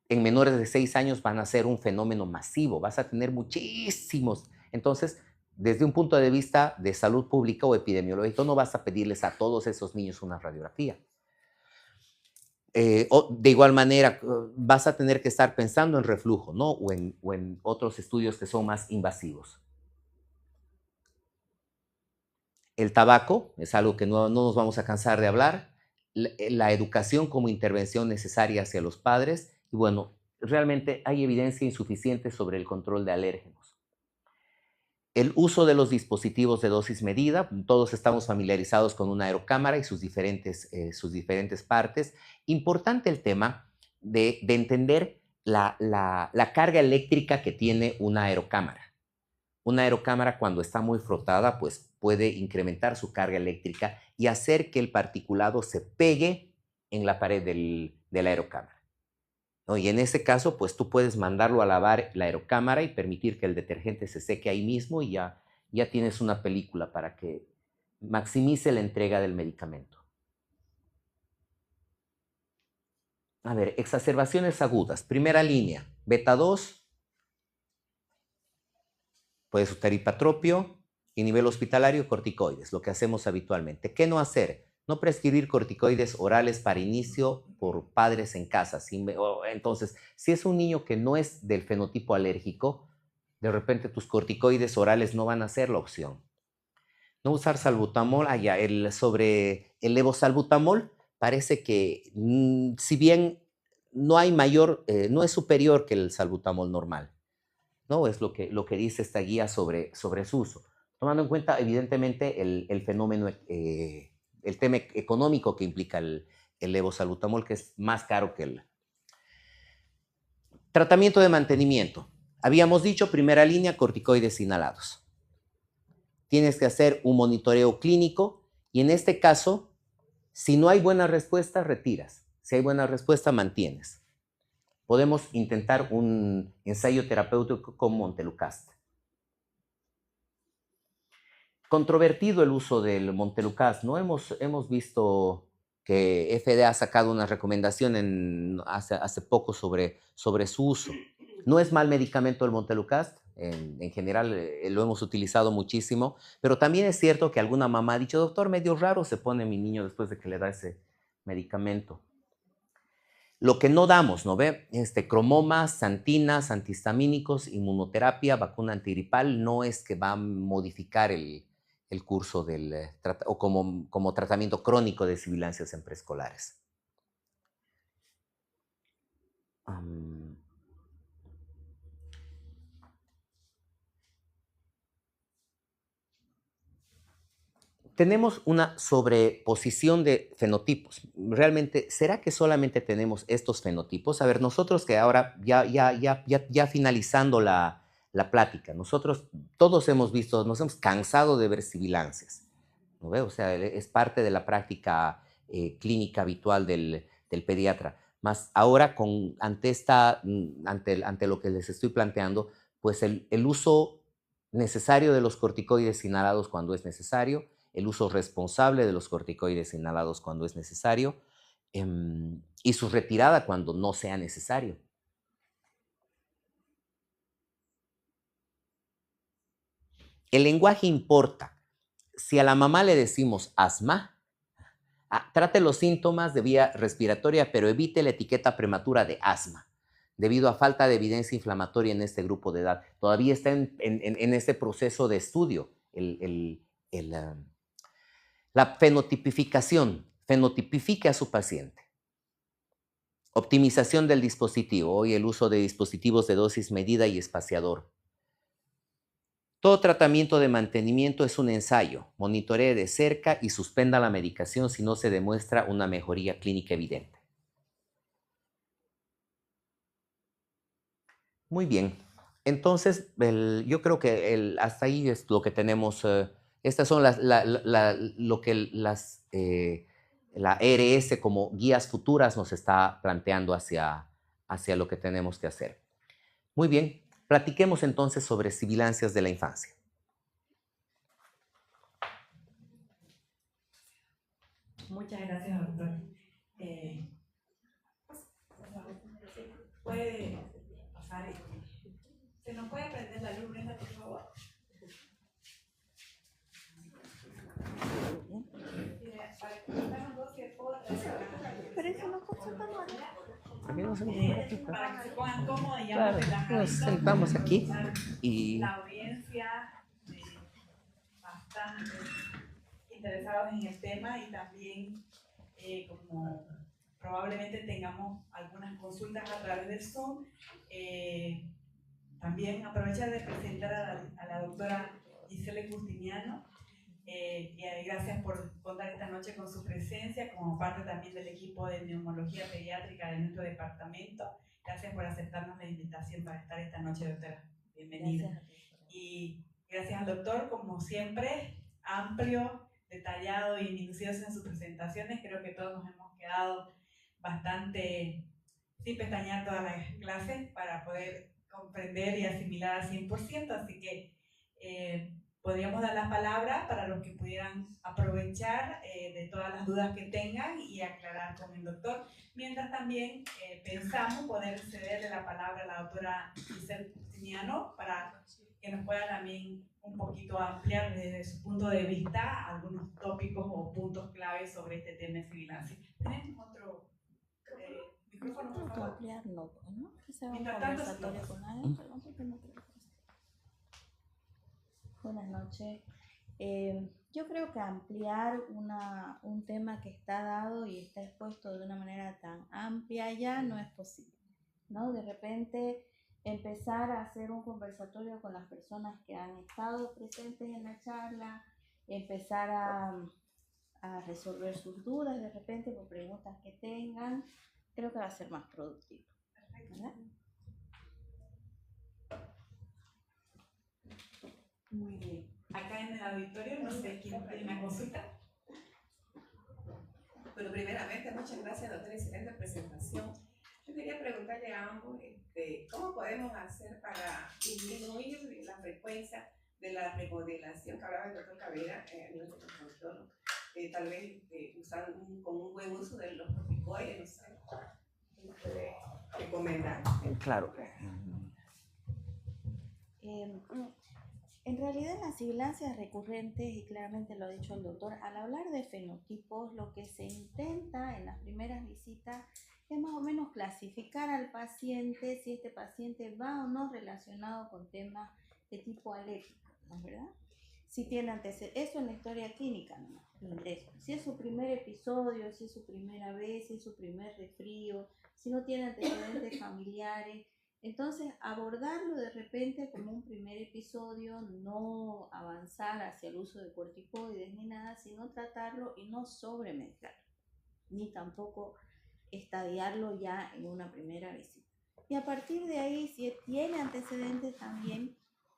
menores de 6 años van a ser un fenómeno masivo, vas a tener muchísimos. Entonces, desde un punto de vista de salud pública o epidemiológico, no vas a pedirles a todos esos niños una radiografía. De igual manera, vas a tener que estar pensando en reflujo, ¿no? O en otros estudios que son más invasivos. El tabaco es algo que no nos vamos a cansar de hablar. la educación como intervención necesaria hacia los padres y bueno, realmente hay evidencia insuficiente sobre el control de alérgenos. El uso de los dispositivos de dosis medida, todos estamos familiarizados con una aerocámara y sus diferentes partes. Importante el tema de entender la carga eléctrica que tiene una aerocámara. Una aerocámara cuando está muy frotada, pues puede incrementar su carga eléctrica y hacer que el particulado se pegue en la pared de la aerocámara, ¿no? Y en ese caso, pues tú puedes mandarlo a lavar la aerocámara y permitir que el detergente se seque ahí mismo y ya tienes una película para que maximice la entrega del medicamento. A ver, exacerbaciones agudas. Primera línea, beta 2, puedes usar hipatropio y nivel hospitalario corticoides, lo que hacemos habitualmente. ¿Qué no hacer? No prescribir corticoides orales para inicio por padres en casa. Entonces, si es un niño que no es del fenotipo alérgico, de repente tus corticoides orales no van a ser la opción. No usar salbutamol, sobre el levosalbutamol, parece que si bien no hay no es superior que el salbutamol normal, ¿no? Es lo que dice esta guía sobre su uso. Tomando en cuenta, evidentemente, el fenómeno, el tema económico que implica el levosalbutamol, que es más caro que el tratamiento de mantenimiento. Habíamos dicho, primera línea, corticoides inhalados. Tienes que hacer un monitoreo clínico y en este caso, si no hay buena respuesta, retiras. Si hay buena respuesta, mantienes. Podemos intentar un ensayo terapéutico con Montelukast. Controvertido el uso del Montelukast, ¿no? Hemos visto que FDA ha sacado una recomendación hace poco sobre su uso. No es mal medicamento el Montelukast, en general lo hemos utilizado muchísimo, pero también es cierto que alguna mamá ha dicho, doctor, medio raro se pone mi niño después de que le da ese medicamento. Lo que no damos, ¿no ve? Cromomas, santinas, antihistamínicos, inmunoterapia, vacuna antigripal, no es que va a modificar el curso o como tratamiento crónico de sibilancias en preescolares. Tenemos una sobreposición de fenotipos. Realmente, ¿será que solamente tenemos estos fenotipos? A ver, nosotros que ahora, ya finalizando la plática, nosotros todos hemos visto, nos hemos cansado de ver sibilancias, ¿no ve? O sea, es parte de la práctica clínica habitual del pediatra. Más ahora, ante lo que les estoy planteando, pues el uso necesario de los corticoides inhalados cuando es necesario, el uso responsable de los corticoides inhalados cuando es necesario y su retirada cuando no sea necesario. El lenguaje importa. Si a la mamá le decimos asma, trate los síntomas de vía respiratoria, pero evite la etiqueta prematura de asma, debido a falta de evidencia inflamatoria en este grupo de edad. Todavía está en este proceso de estudio la fenotipificación. Fenotipifique a su paciente. Optimización del dispositivo. Hoy el uso de dispositivos de dosis medida y espaciador. Todo tratamiento de mantenimiento es un ensayo. Monitoree de cerca y suspenda la medicación si no se demuestra una mejoría clínica evidente. Muy bien. Entonces, yo creo que hasta ahí es lo que tenemos. Estas son la ERS como guías futuras nos está planteando hacia lo que tenemos que hacer. Muy bien. Platiquemos entonces sobre sibilancias de la infancia. Muchas gracias, doctor. Puede pasar. ¿Se nos puede prender la luz, Brenda, por favor? Para que nos dos que puedo pero eso no pasa tan mal. Para que se pongan cómodos y ya claro, nos sentamos aquí y la audiencia bastante interesados en el tema y también como probablemente tengamos algunas consultas a través del Zoom, también aprovechar de presentar a la doctora Giselle Justiniano. Gracias por contar esta noche con su presencia como parte también del equipo de neumología pediátrica de nuestro departamento. Gracias por aceptarnos la invitación para estar esta noche, doctora. Bienvenida. Y gracias al doctor, como siempre, amplio, detallado y minucioso en sus presentaciones. Creo que todos nos hemos quedado bastante sin pestañear todas las clases para poder comprender y asimilar al 100%. Así que podríamos dar la palabra para los que pudieran aprovechar de todas las dudas que tengan y aclarar con el doctor, mientras también pensamos poder cederle la palabra a la doctora Giselle Justiniano para que nos pueda también un poquito ampliar desde su punto de vista algunos tópicos o puntos claves sobre este tema de vigilancia. ¿Tenemos otro micrófono, por favor? Ampliar no, ¿no? Que sea un Mientras tanto, conversatorio con alguien, perdón, porque no creo que sea. Buenas noches. Yo creo que ampliar un tema que está dado y está expuesto de una manera tan amplia ya no es posible, ¿no? De repente empezar a hacer un conversatorio con las personas que han estado presentes en la charla, empezar a resolver sus dudas de repente por preguntas que tengan, creo que va a ser más productivo, ¿verdad? Muy bien. Acá en el auditorio, no sé quién tiene una consulta. Bueno, primeramente, muchas gracias, doctora, excelente presentación. Yo quería preguntarle a ambos cómo podemos hacer para disminuir la frecuencia de la remodelación que hablaba el doctor Cabrera a nivel de consultorio, tal vez con un buen uso de los corticoides, no sé, ¿qué nos puede recomendar? Claro. En realidad las sibilancias recurrentes, y claramente lo ha dicho el doctor, al hablar de fenotipos, lo que se intenta en las primeras visitas es más o menos clasificar al paciente, si este paciente va o no relacionado con temas de tipo alérgico, ¿no es verdad? Si tiene antecedentes, eso en la historia clínica, ¿no? Ingreso. Si es su primer episodio, si es su primera vez, si es su primer resfrío, si no tiene antecedentes familiares. Entonces, abordarlo de repente como un primer episodio, no avanzar hacia el uso de corticoides ni nada, sino tratarlo y no sobremedicarlo, ni tampoco estadiarlo ya en una primera visita. Y a partir de ahí, si tiene antecedentes también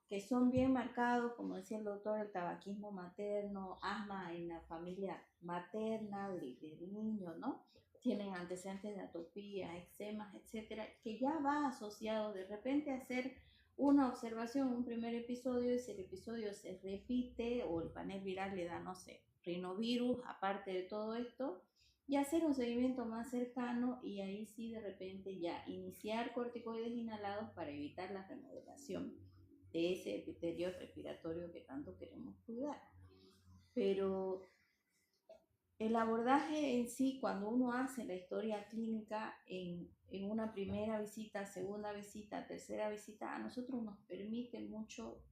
que son bien marcados, como decía el doctor, el tabaquismo materno, asma en la familia materna del niño, ¿no? Tienen antecedentes de atopía, eczemas, etcétera, que ya va asociado de repente a hacer una observación, un primer episodio, y si el episodio se repite o el panel viral le da, no sé, rinovirus, aparte de todo esto, y hacer un seguimiento más cercano y ahí sí de repente ya iniciar corticoides inhalados para evitar la remodelación de ese epitelio respiratorio que tanto queremos cuidar. Pero el abordaje en sí, cuando uno hace la historia clínica en una primera visita, segunda visita, tercera visita, a nosotros nos permite mucho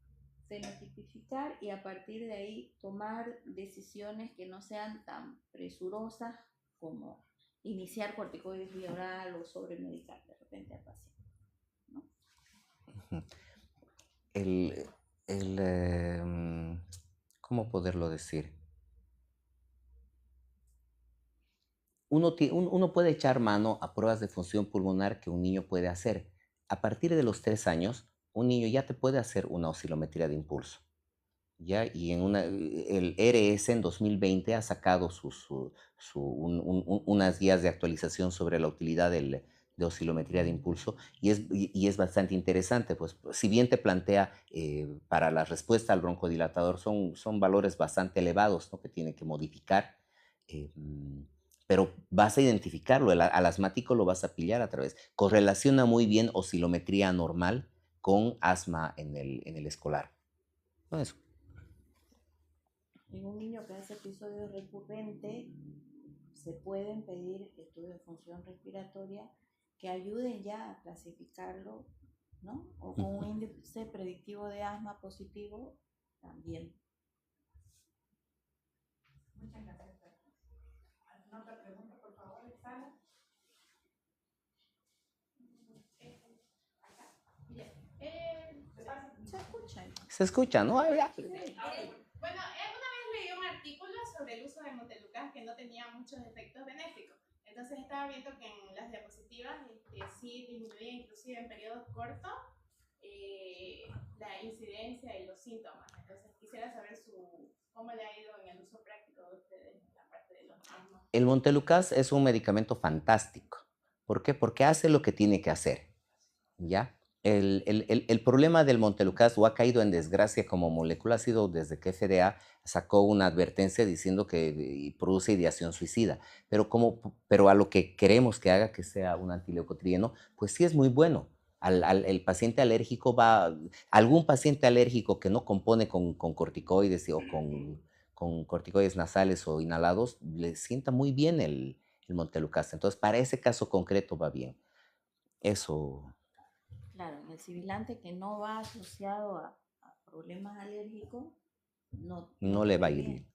fenotipificar y a partir de ahí tomar decisiones que no sean tan presurosas como iniciar corticoides vía oral o sobremedicar de repente al paciente, ¿no? ¿Cómo poderlo decir? Uno puede echar mano a pruebas de función pulmonar que un niño puede hacer. A partir de los 3 años, un niño ya te puede hacer una oscilometría de impulso. ¿Ya? Y el RS en 2020 ha sacado unas guías de actualización sobre la utilidad de oscilometría de impulso y es bastante interesante, pues si bien te plantea para la respuesta al broncodilatador son valores bastante elevados, ¿no? Que tiene que modificar, pero vas a identificarlo, al asmático lo vas a pillar a través. Correlaciona muy bien oscilometría normal con asma en el escolar. ¿No? Eso. En un niño que hace episodio recurrente, se pueden pedir estudios de función respiratoria que ayuden ya a clasificarlo, ¿no? O con un índice predictivo de asma positivo también. Muchas gracias. otra pregunta, por favor, Sara. Se escucha. Se escucha, ¿no? Bueno, una vez leí un artículo sobre el uso de Montelukast que no tenía muchos efectos benéficos. Entonces estaba viendo que en las diapositivas sí disminuía inclusive en periodos cortos la incidencia y los síntomas. Entonces quisiera saber cómo le ha ido en el uso práctico de ustedes en la parte de los mismos. El Montelukast es un medicamento fantástico. ¿Por qué? Porque hace lo que tiene que hacer, ¿ya? El problema del Montelukast, o ha caído en desgracia como molécula, ha sido desde que FDA sacó una advertencia diciendo que produce ideación suicida. Pero a lo que queremos que haga, que sea un antileucotrieno, pues sí es muy bueno. El paciente alérgico algún paciente alérgico que no compone con corticoides o con corticoides nasales o inhalados, le sienta muy bien el Montelukast. Entonces, para ese caso concreto va bien. Eso. Claro, el sibilante que no va asociado a problemas alérgicos, no le va a ir bien.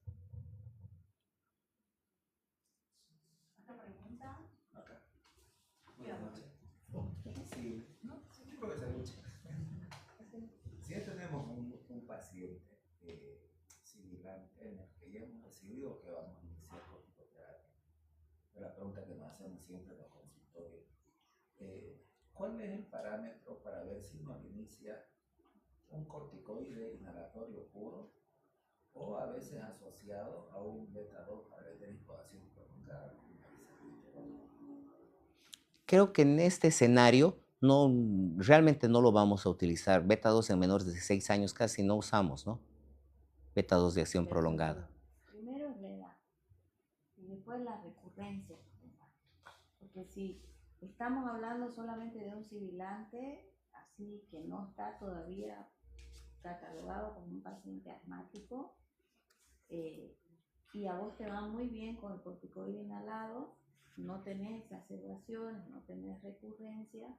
¿Otra pregunta? Buenas noches. Sí, no, sí, yo creo que se escucha. Si ya tenemos un paciente sibilante en el que ya hemos decidido que vamos a iniciar corticoterapia, la pregunta que nos hacemos siempre en los consultorios, ¿cuál es el parámetro para ver si nos inicia un corticoide inhalatorio puro o a veces asociado a un beta-2 alergénico de acción prolongada? Creo que en este escenario realmente no lo vamos a utilizar. Beta-2 en menores de 16 años casi no usamos, ¿no? Beta-2 de acción prolongada. Primero es la edad y después la recurrencia. Porque si estamos hablando solamente de un sibilante, así que no está todavía catalogado como un paciente asmático, y a vos te va muy bien con el corticoide inhalado, no tenés exacerbaciones, no tenés recurrencia,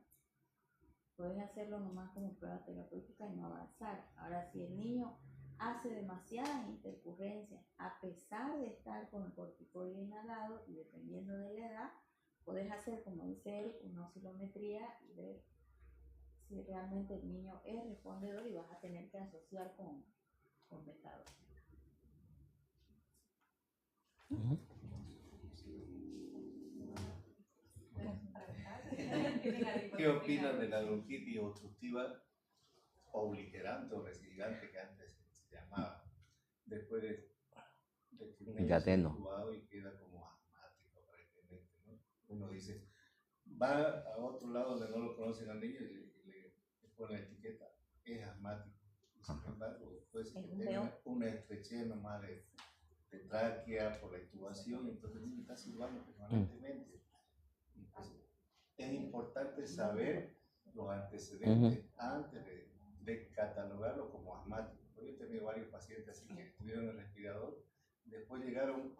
puedes hacerlo nomás como prueba terapéutica y no avanzar. Ahora, si el niño hace demasiadas intercurrencias a pesar de estar con el corticoide inhalado y dependiendo de la edad, podés hacer, como dice él, una oscilometría y ver si realmente el niño es respondedor y vas a tener que asociar con beta-2. ¿Qué opinan de la bronquitis obstructiva obligerante o recidivante que antes se llamaba? Después de que un niño se ha intubado y queda como asmático aparentemente, ¿no? Uno dice, va a otro lado donde no lo conocen al niño y le pone la etiqueta, es asmático. Y sin embargo, pues tiene una estrechez nomás de tráquea por la intubación y entonces el niño está silbando permanentemente. Y pues, es importante saber los antecedentes antes de catalogarlo como asmático. Yo he tenido varios pacientes así que estuvieron en el respirador, después llegaron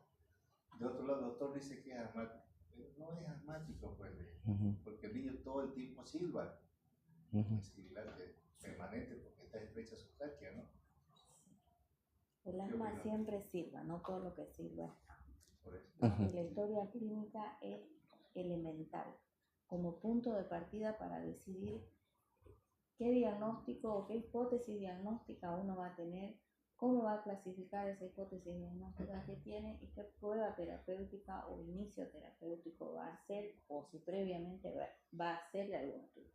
de otro lado, el doctor dice que es asmático. Pero no es asmático, pues, porque el niño todo el tiempo silba. Es sibilante permanente porque está estrecha su tráquea, ¿no? El asma siempre silba, no todo lo que silba está. Y la historia clínica es elemental como punto de partida para decidir qué diagnóstico o qué hipótesis diagnóstica uno va a tener, cómo va a clasificar esa hipótesis diagnóstica que tiene y qué prueba terapéutica o inicio terapéutico va a hacer o si previamente va a hacerle algún estudio.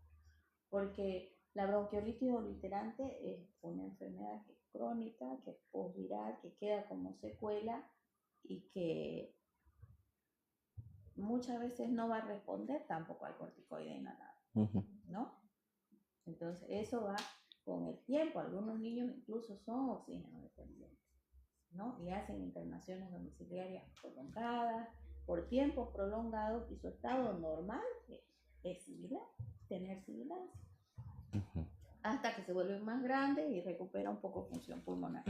Porque la bronquiolitis obliterante es una enfermedad que es crónica, que es posviral, que queda como secuela y que muchas veces no va a responder tampoco al corticoide inhalado, ¿no? Entonces eso va con el tiempo. Algunos niños incluso son oxígeno dependientes, ¿no? Y hacen internaciones domiciliarias prolongadas, por tiempos prolongados, y su estado normal es similar, tener sibilancia. Hasta que se vuelve más grande y recupera un poco función pulmonar.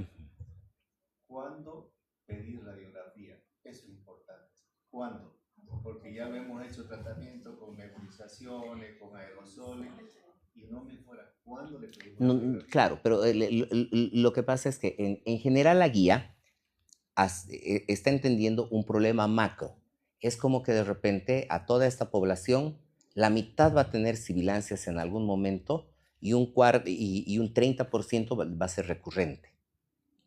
¿Cuándo pedir radiografía? Eso es importante. ¿Cuándo? Porque ya lo hemos hecho tratamiento con nebulizaciones, con aerosoles, y no mejora. ¿Cuándo le pedimos radiografía? Claro, pero lo que pasa es que en general la guía está entendiendo un problema macro. es como que de repente a toda esta población, la mitad va a tener sibilancias en algún momento y un 30% va a ser recurrente.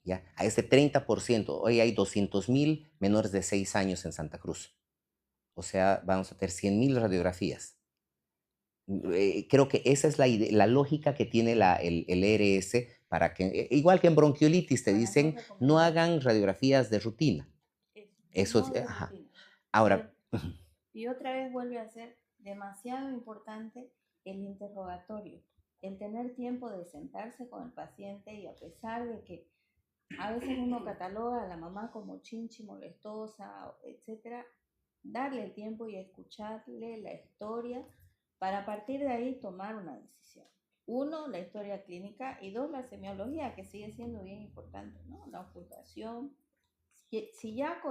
¿Ya? A ese 30%, hoy hay 200.000 menores de 6 años en Santa Cruz. O sea, vamos a tener 100.000 radiografías. Creo que esa es la lógica que tiene el ERS para que, igual que en bronquiolitis, te dicen, no hagan radiografías de rutina. Eso No es, de ajá. rutina. Ahora, Y otra vez vuelve a ser demasiado importante el interrogatorio, el tener tiempo de sentarse con el paciente y a pesar de que a veces uno cataloga a la mamá como chinchi, molestosa, etcétera, darle el tiempo y escucharle la historia para a partir de ahí tomar una decisión. Uno, la historia clínica y dos, la semiología, que sigue siendo bien importante, ¿no? La ocultación. Si ya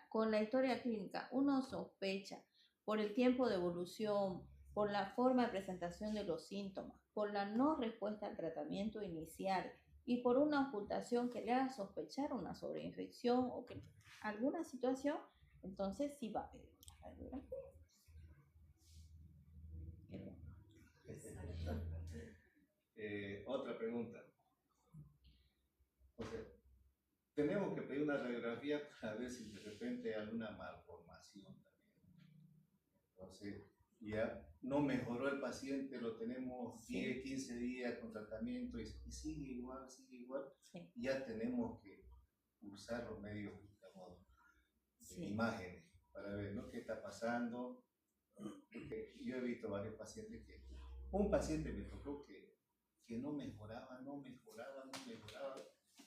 con la historia clínica uno sospecha por el tiempo de evolución, por la forma de presentación de los síntomas, por la no respuesta al tratamiento inicial y por una ocultación que le haga sospechar una sobreinfección o que alguna situación, entonces sí va a pedir una radiografía. Otra pregunta. O sea, tenemos que pedir una radiografía para ver si de repente hay alguna malformación también. Entonces, ya no mejoró el paciente, lo tenemos 10, 15 días con tratamiento y sigue igual, sí. Ya tenemos que usar los medios, digamos, de imágenes para ver, ¿no?, qué está pasando. Porque yo he visto varios pacientes que, un paciente me tocó que no mejoraba,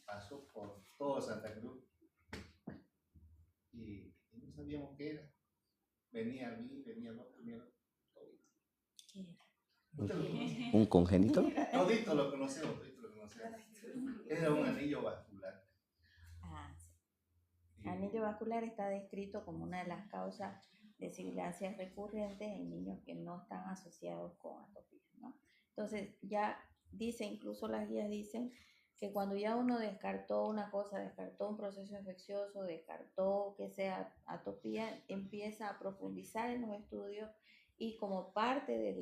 pasó por todo Santa Cruz y no sabíamos qué era. Venía a mí, venía al otro, ¿Qué era? ¿un congénito? Todito lo conocemos. Era un anillo vascular. Sí. Anillo vascular está descrito como una de las causas de sibilancias recurrentes en niños que no están asociados con atopía, ¿no? Entonces ya dice, incluso las guías dicen que cuando ya uno descartó una cosa, descartó un proceso infeccioso, descartó que sea atopía, empieza a profundizar en los estudios y como parte de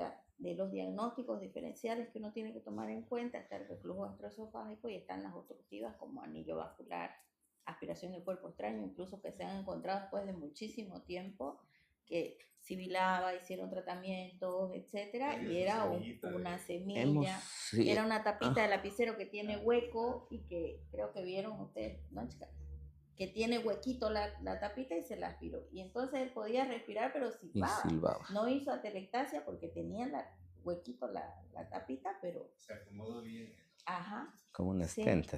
los diagnósticos diferenciales que uno tiene que tomar en cuenta está el reflujo gastroesofágico y están las obstructivas como anillo vascular, aspiración del cuerpo extraño, incluso que se han encontrado después de muchísimo tiempo, que sibilaba, hicieron tratamientos, etcétera, y era una semilla, era una tapita de lapicero que tiene hueco y que creo que vieron ustedes, ¿no, chicas? Que tiene huequito la tapita y se la aspiró. Y entonces él podía respirar, pero silbaba. No hizo atelectasia porque tenía huequito la tapita, pero... Se acomodó bien. Ajá. Como una stent.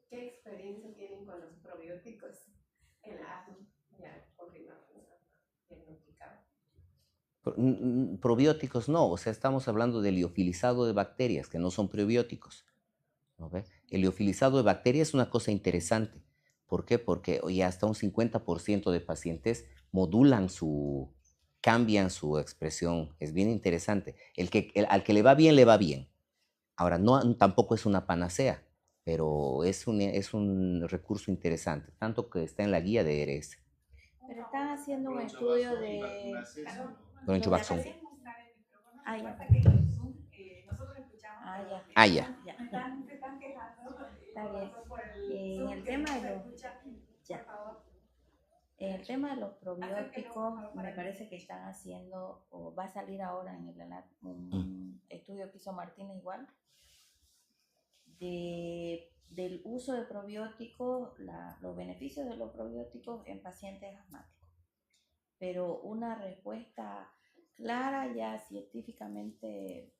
¿Qué experiencia tienen con los probióticos en la asma? Ya confirmamos, diagnosticado. Probióticos no, o sea, estamos hablando del liofilizado de bacterias, que no son probióticos. ¿No ve? El liofilizado de bacterias es una cosa interesante. ¿Por qué? Porque hoy hasta un 50% de pacientes cambian su expresión. Es bien interesante. Al que le va bien, le va bien. Ahora, tampoco es una panacea, pero es un recurso interesante, tanto que está en la guía de ERS. Pero están haciendo un estudio de... Bronchovaxón. Nosotros escuchamos. Ya. Se están quejando. Está bien. En el tema de los probióticos, me parece que están haciendo, o va a salir ahora en el ELAC, un estudio que hizo Martínez igual, del uso de probióticos, los beneficios de los probióticos en pacientes asmáticos. Pero una respuesta clara, ya científicamente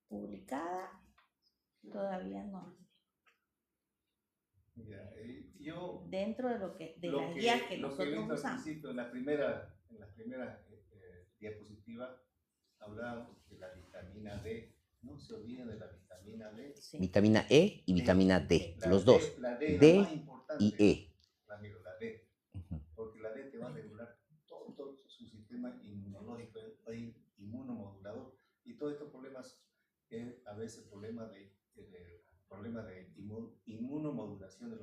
publicada, todavía no. Yo, dentro de las guías que nosotros usamos. Al principio, en las primeras diapositivas, hablábamos de la vitamina D. No se olviden de la vitamina D. Sí. Vitamina E y vitamina D, los dos. La D, D la más importante, y E. Ramiro, la D. Porque la D te va a regular todo su sistema inmunológico, el inmunomodulador. Y todos estos problemas, a veces problemas de inmunomodulación de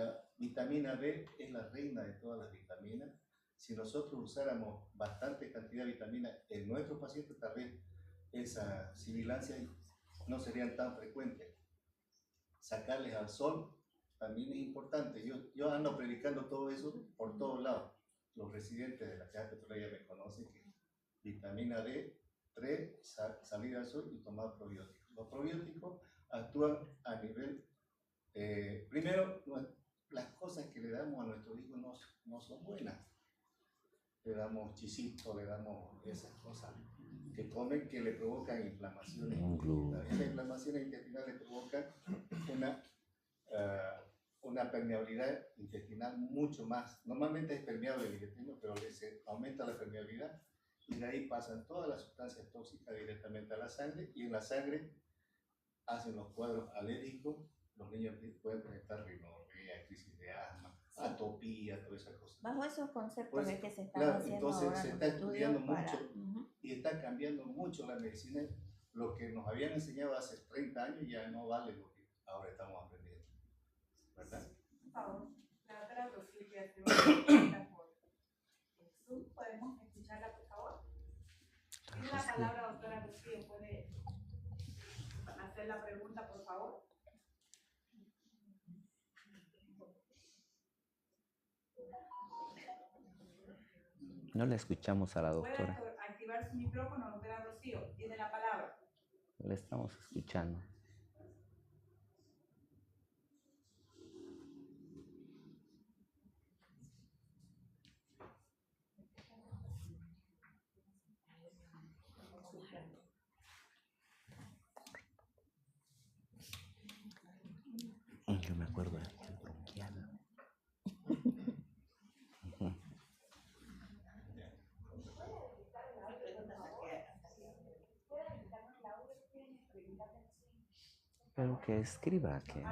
la vitamina D es la reina de todas las vitaminas. Si nosotros usáramos bastante cantidad de vitamina en nuestros pacientes, tal vez esa sibilancia no serían tan frecuentes. Sacarles al sol también es importante. Yo ando predicando todo eso por todos lados. Los residentes de la Caja Petrolera me conocen que vitamina D3, salir al sol y tomar probióticos. Los probióticos actúan a nivel, primero, las cosas que le damos a nuestros hijos no son buenas. Le damos chisito, le damos esas cosas que comen que le provocan inflamaciones intestinales. Esas inflamaciones intestinales provocan una permeabilidad intestinal mucho más. Normalmente es permeable el intestino, pero se aumenta la permeabilidad y de ahí pasan todas las sustancias tóxicas directamente a la sangre y en la sangre hacen los cuadros alérgicos. Los niños pueden presentar rinorrea, crisis de asma, atopía, todas esas cosas. Bajo esos conceptos Pues, es que se están claro, haciendo entonces ahora se los está estudiando estudios para... mucho y está cambiando mucho la medicina. Lo que nos habían enseñado hace 30 años ya no vale lo que ahora estamos aprendiendo, ¿verdad? Por favor, la doctora Rocío quiere hacer una pregunta por Zoom. ¿Podemos escucharla, por favor? Tiene la palabra, doctora Rocío. ¿Puede hacer la pregunta, por favor? No la escuchamos a la doctora. Puede activar su micrófono, doctora Rocío. Tiene la palabra. La estamos escuchando. Yo me acuerdo del bronquial. Pero que escriba que...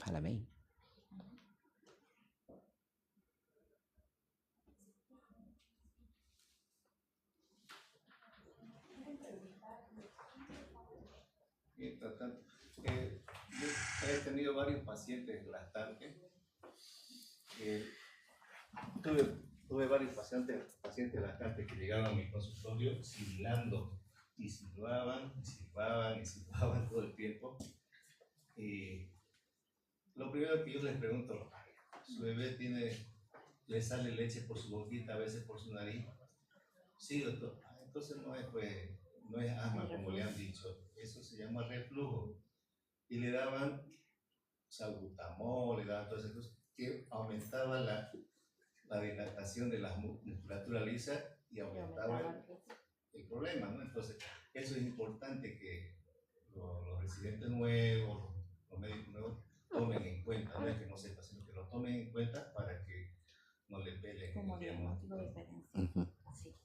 Jalamey. Mientras tanto, yo he tenido varios pacientes lactantes. Tuve varios pacientes lactantes que llegaban a mi consultorio silbando y silbaban todo el tiempo. Lo primero que yo les pregunto, ¿su bebé le sale leche por su boquita, a veces por su nariz? Sí, doctor. Entonces no es asma como le han dicho, eso se llama reflujo. Y le daban salbutamol, le daban todas esas cosas que aumentaban la dilatación de la musculatura lisa y aumentaba el problema, ¿no? Entonces, eso es importante que los residentes nuevos, los médicos nuevos, tomen en cuenta, no es que no sepa, sino que lo tomen en cuenta para que no le peleen. Como diagnóstico diferencial. Sí.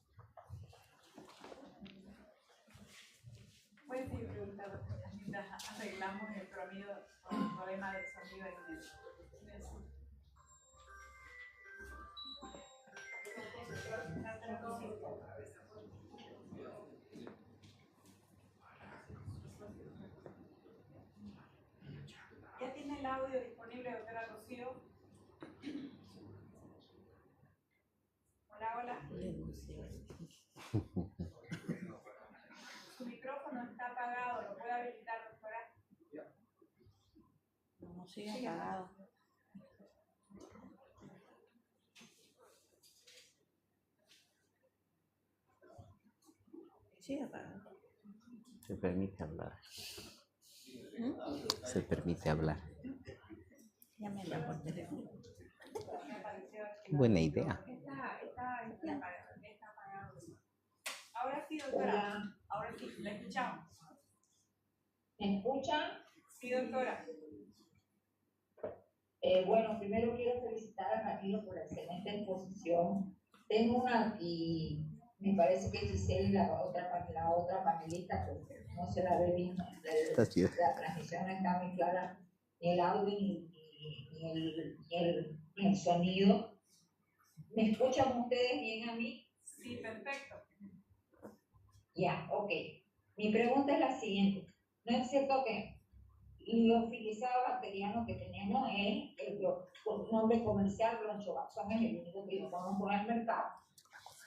Pues sí, preguntar mientras arreglamos el problema del sonido en el Zoom. ¿Ya tiene el audio disponible, doctora Rocío? Hola. Su micrófono está apagado, ¿lo puede habilitar, doctora? No, sigue apagado. Sigue apagado. Se permite hablar. Se permite hablar. Llámela por teléfono. Buena idea. Está apagado. Ahora sí, doctora. Hola. Ahora sí, la escuchamos. ¿Me escuchan? Sí, doctora. Bueno, primero quiero felicitar a Camilo por la excelente exposición. Tengo una, y me parece que Giselle, la otra panelista, pues no se la ve bien. La transmisión no está muy clara, ni el audio ni el sonido. ¿Me escuchan ustedes bien a mí? Sí, perfecto. Ya, ok. Mi pregunta es la siguiente. ¿No es cierto que el liofilizado bacteriano que tenemos es el nombre comercial bronchobaxón, es el único que yo conozco en el mercado?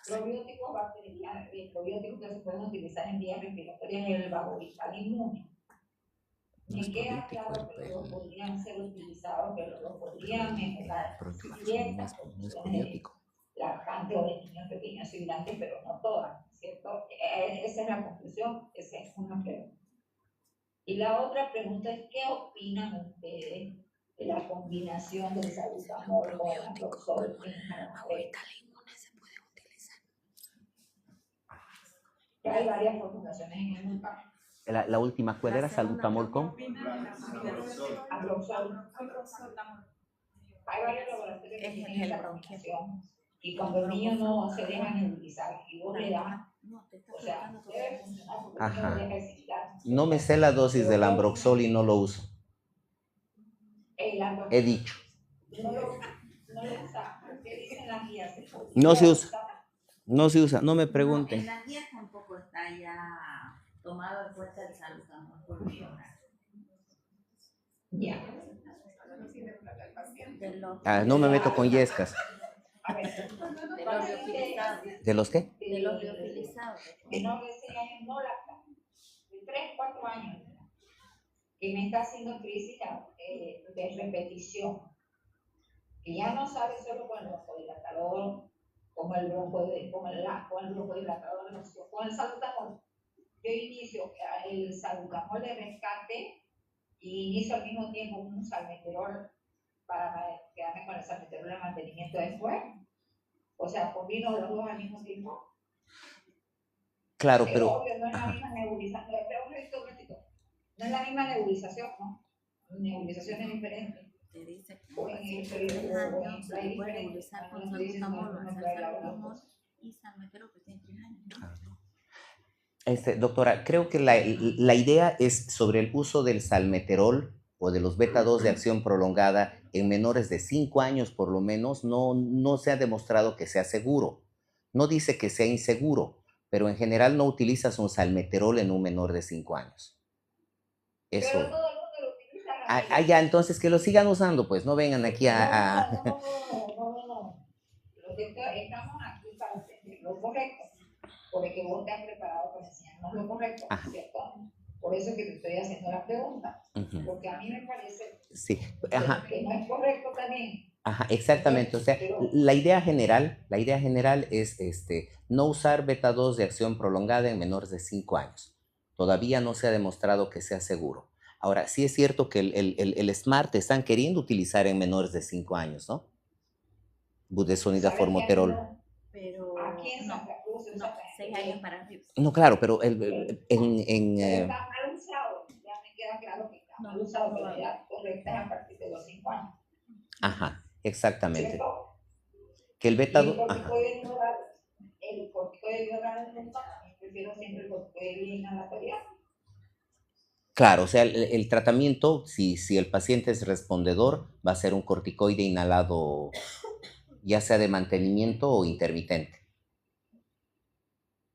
Probióticos bacterianos, probióticos que se pueden utilizar en vías respiratorias es el vagovital inmune. Me queda claro que los podrían ser utilizados, pero los podrían mejorar ciertas condiciones lactantes o de niños pequeños sibilantes, pero no todas, ¿cierto? Esa es la conclusión, esa es una pregunta. Y la otra pregunta es, ¿qué opinan ustedes de la combinación del salbutamol con el ambroxol en jarabe? Que hay varias formulaciones en el mercado. La última, ¿cuál era? ¿Salbutamol con? Ambroxol. Hay varios laboratorios que tienen esa combinación. Y cuando el niño no se deja nebulizar y vos le das, o sea, debe funcionar porque no lo deja excitar. No me sé la dosis del ambroxol y no lo uso. He dicho. No lo usa. ¿Qué dicen las guías? No se usa. No se usa. No me pregunten. En las guías tampoco está ya tomado en cuenta el salbutamol por biorra. Ya. No me meto con yescas. A ver, De los liofilizados. ¿De los qué? De los liofilizados. menor de 6 años no lacta, de 3, 4 años, que me está haciendo crisis de repetición, que ya no sabe solo con el broncodilatador, como el broncodilatador, con el salbutamol. Yo inicio el salbutamol de rescate y inicio al mismo tiempo un salmeterol para quedarme con el salmeterol de mantenimiento después. O sea, combino los dos al mismo tiempo. Claro, pero... Obvio, no es la misma nebulización. No es la misma nebulización, ¿no? Nebulización es diferente. Te dice que O en el periodo, o en se puede nebulizar con salbutamol, y salmeterol que tiene 3 años. Doctora, creo que la idea es sobre el uso del salmeterol o de los beta-2 de acción prolongada en menores de 5 años por lo menos, no se ha demostrado que sea seguro. No dice que sea inseguro, pero en general no utilizas un salmeterol en un menor de 5 años. Eso. Pero todo el mundo lo utiliza. Ya, entonces que lo sigan usando, pues no vengan aquí No. Estamos aquí para hacer lo correcto, porque vos te has preparado para enseñarnos lo correcto, ¿cierto? Por eso que te estoy haciendo la pregunta, porque a mí me parece que no es correcto también. Exactamente. O sea, la idea general es no usar beta-2 de acción prolongada en menores de 5 años. Todavía no se ha demostrado que sea seguro. Ahora, sí es cierto que el SMART están queriendo utilizar en menores de 5 años, ¿no? Budesonida, formoterol. Pero aquí en Santa Cruz, 6 años para arriba. No, claro, pero está mal usado, ya me queda claro que está mal usado, pero la edad correcta es a partir de los 5 años. Exactamente. ¿Cierto? Que el beta-2... El corticoide oral, prefiero siempre el corticoide inhalatorio. Claro, o sea, el tratamiento, si el paciente es respondedor, va a ser un corticoide inhalado, ya sea de mantenimiento o intermitente.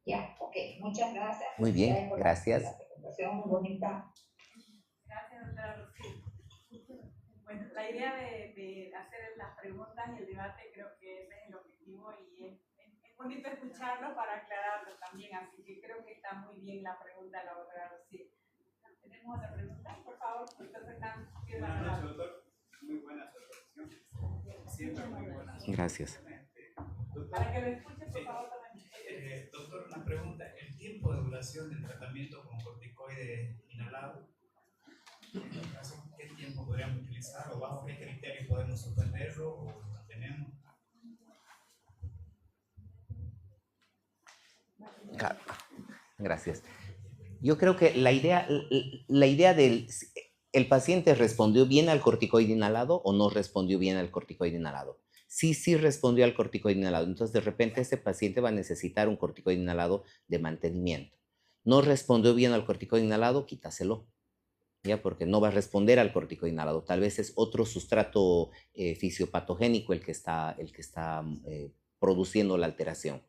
Ya, ok, muchas gracias. Muy bien, gracias. La presentación muy bonita. Gracias, doctora Rocío. Bueno, la idea de hacer las preguntas y el debate creo que ese es el objetivo y es bonito escucharlo para aclararlo también, así que creo que está muy bien la pregunta de la doctora Rocío. ¿Tenemos otra pregunta? Por favor, entonces están... Buenas noches, doctor. Muy buena su exposición. Siempre muy buena. Gracias. Para que lo escuchen, por favor, también. Doctor, una pregunta. ¿El tiempo de duración del tratamiento con corticoide inhalado? En este caso, ¿qué tiempo podríamos utilizar o bajo qué criterio podemos suspenderlo o lo mantenemos? Gracias. Yo creo que la idea del... ¿El paciente respondió bien al corticoide inhalado o no respondió bien al corticoide inhalado? Sí respondió al corticoide inhalado. Entonces, de repente, este paciente va a necesitar un corticoide inhalado de mantenimiento. No respondió bien al corticoide inhalado, quítaselo. ¿Ya? Porque no va a responder al corticoide inhalado. Tal vez es otro sustrato fisiopatogénico el que está produciendo la alteración.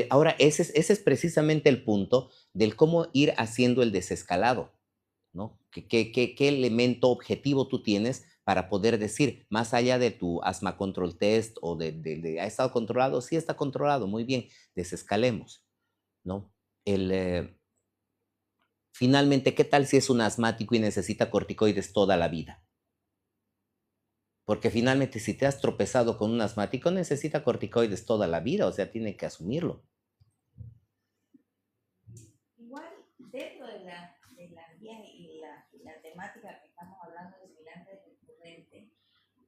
Ahora, ese es precisamente el punto del cómo ir haciendo el desescalado, ¿no? ¿Qué elemento objetivo tú tienes para poder decir, más allá de tu asma control test o ¿ha estado controlado? Sí está controlado, muy bien, desescalemos, ¿no? Finalmente, ¿qué tal si es un asmático y necesita corticoides toda la vida? Porque finalmente, si te has tropezado con un asmático, necesita corticoides toda la vida, o sea, tiene que asumirlo. Igual, dentro de la guía y la temática que estamos hablando de sibilancia recurrente,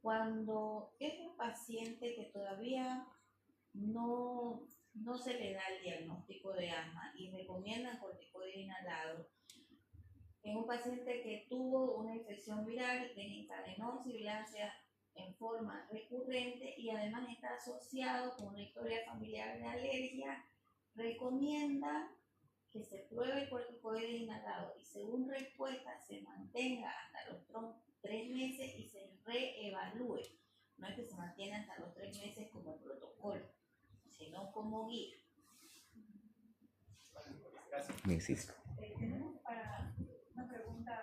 cuando es un paciente que todavía no se le da el diagnóstico de asma y recomiendan corticoide inhalado, es un paciente que tuvo una infección viral, desencadenó sibilancia en forma recurrente y además está asociado con una historia familiar de alergia, recomienda que se pruebe el corticoide inhalado y según respuesta se mantenga hasta los 3 meses y se reevalúe. No es que se mantenga hasta los 3 meses como protocolo, sino como guía. Gracias. Tenemos para una pregunta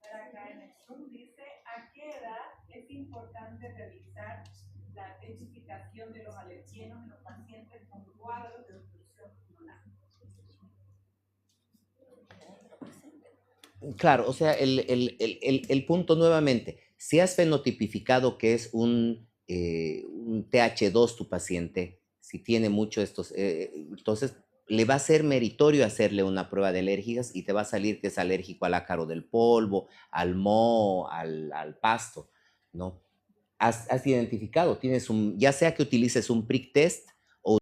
para acá en el Zoom. Dice, ¿a qué edad es importante realizar la identificación de los alergenos en los pacientes con cuadros de obstrucción pulmonar? Claro, o sea, el punto nuevamente, si has fenotipificado que es un TH2 tu paciente, si tiene mucho estos, entonces le va a ser meritorio hacerle una prueba de alérgicas y te va a salir que es alérgico al ácaro del polvo, al moho, al pasto, ¿no? Has identificado, tienes ya sea que utilices un prick test o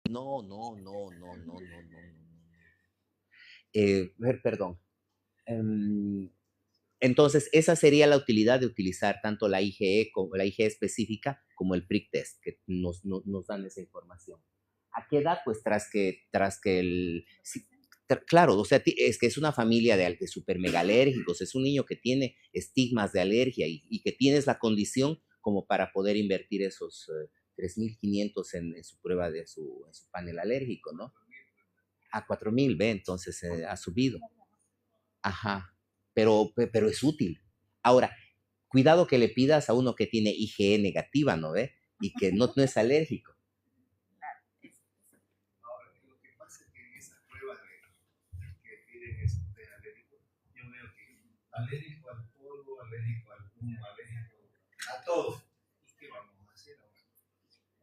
no. Perdón. Entonces, esa sería la utilidad de utilizar tanto la IgE como la IgE específica como el prick test, que nos dan esa información. ¿A qué edad? Pues tras que claro, o sea, es que es una familia de super mega alérgicos, es un niño que tiene estigmas de alergia y que tienes la condición como para poder invertir esos 3.500 en su prueba de su panel alérgico, ¿no? A 4.000, ve, entonces ha subido. Ajá, pero es útil. Ahora, cuidado que le pidas a uno que tiene IgE negativa, ¿no ve? Y que no es alérgico. Ahora, lo que pasa es que en esas pruebas que piden esos test alérgicos, yo veo que alérgico al polvo, alérgico al humo, alérgico a todo. ¿Y qué vamos a hacer ahora?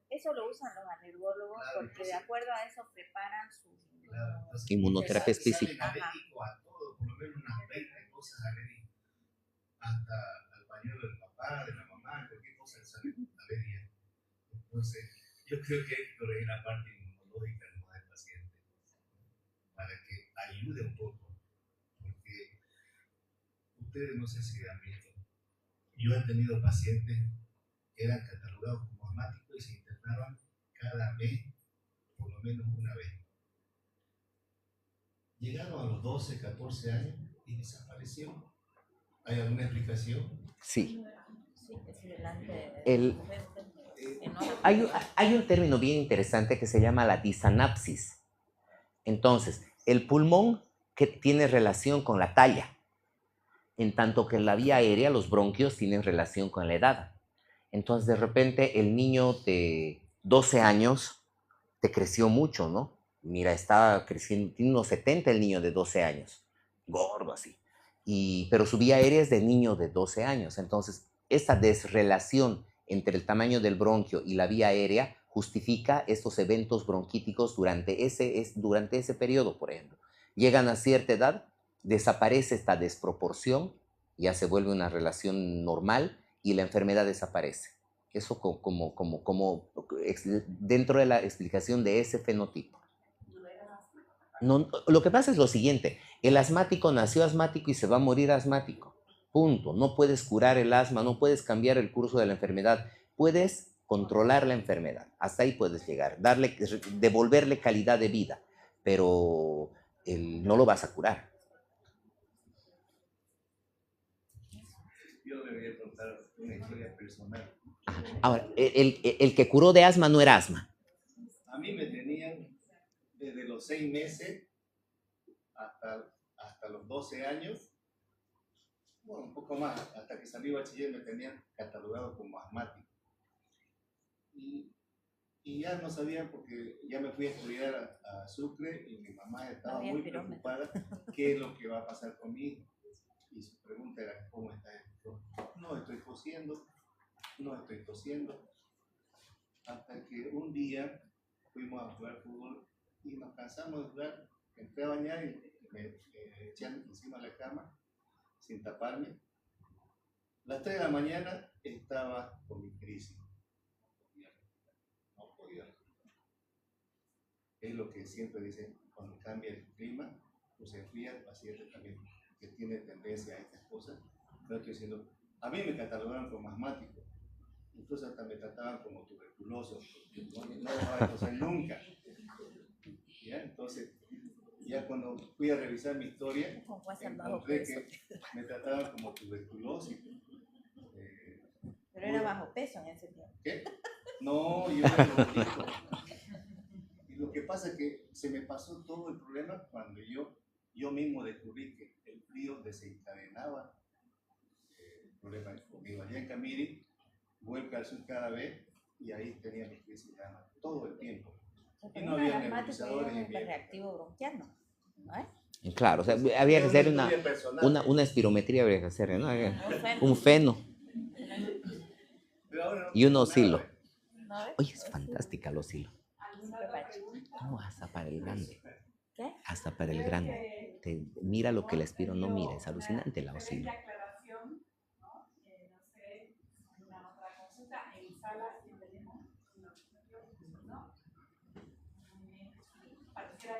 Eso lo usan los alergólogos, claro, porque de acuerdo a eso preparan su inmunoterapia específica. Alérgico a todo, por lo menos unas 20 cosas alérgicas, hasta al pañuelo del papá, de la mamá, cualquier cosa le sale alergia. Entonces, yo creo que hay que corregir la parte inmunológica del paciente para que ayude un poco, porque ustedes no sé si han visto, yo he tenido pacientes que eran catalogados como asmáticos y se internaban cada mes, por lo menos una vez. Llegaron a los 12, 14 años y desaparecieron. ¿Hay alguna explicación? Sí. Hay un término bien interesante que se llama la disanapsis. Entonces, el pulmón que tiene relación con la talla, en tanto que en la vía aérea los bronquios tienen relación con la edad. Entonces, de repente, el niño de 12 años te creció mucho, ¿no? Mira, está creciendo, tiene unos 70 el niño de 12 años, gordo así. Pero su vía aérea es de niño de 12 años. Entonces, esa desrelación entre el tamaño del bronquio y la vía aérea justifica estos eventos bronquíticos durante ese periodo, por ejemplo. Llegan a cierta edad, desaparece esta desproporción, ya se vuelve una relación normal y la enfermedad desaparece. Eso como dentro de la explicación de ese fenotipo. No, lo que pasa es lo siguiente, el asmático nació asmático y se va a morir asmático, punto. No puedes curar el asma, no puedes cambiar el curso de la enfermedad, puedes controlar la enfermedad, hasta ahí puedes llegar, devolverle calidad de vida, pero no lo vas a curar. Yo le voy a contar una historia personal. Ajá. Ahora, el que curó de asma no era asma. A mí me tenían desde los 6 meses hasta los 12 años, bueno, un poco más, hasta que salí bachiller me tenían catalogado como asmático. Y ya no sabía porque ya me fui a estudiar a Sucre y mi mamá estaba muy preocupada qué es lo que va a pasar conmigo. Y su pregunta era, ¿cómo estás? No estoy tosiendo, no estoy tosiendo. Hasta que un día fuimos a jugar fútbol y nos cansamos de jugar. Entré a bañar y me eché encima de la cama sin taparme. Las 3 de la mañana estaba con mi crisis. No podía. Es lo que siempre dicen, cuando cambia el clima, o se enfría, el paciente también que tiene tendencia a estas cosas. No estoy diciendo, a mí me catalogaron como asmático, incluso hasta me trataban como tuberculoso, no dejaba de toser nunca. ¿Ya? Entonces, ya cuando fui a revisar mi historia, encontré que me trataban como tuberculosis. Pero era bajo peso en ese tiempo. ¿Qué? No, yo era gordito. Y lo que pasa es que se me pasó todo el problema cuando yo mismo descubrí que el frío desencadenaba el problema conmigo. Allá en Camiri, vuelco al sur cada vez y ahí tenía mi crisis de asma todo el tiempo. Y no había nebulizadores ni bien. Reactivo bronquiano, ¿no es? Claro, o sea, había que hacer una espirometría, habría que hacer, ¿no? Un feno y un oscilo. Oye, es fantástica el oscilo. ¿Cómo hasta para el grande? ¿Qué? Hasta para el grande. Mira lo que el espiro no mira, es alucinante la oscilo.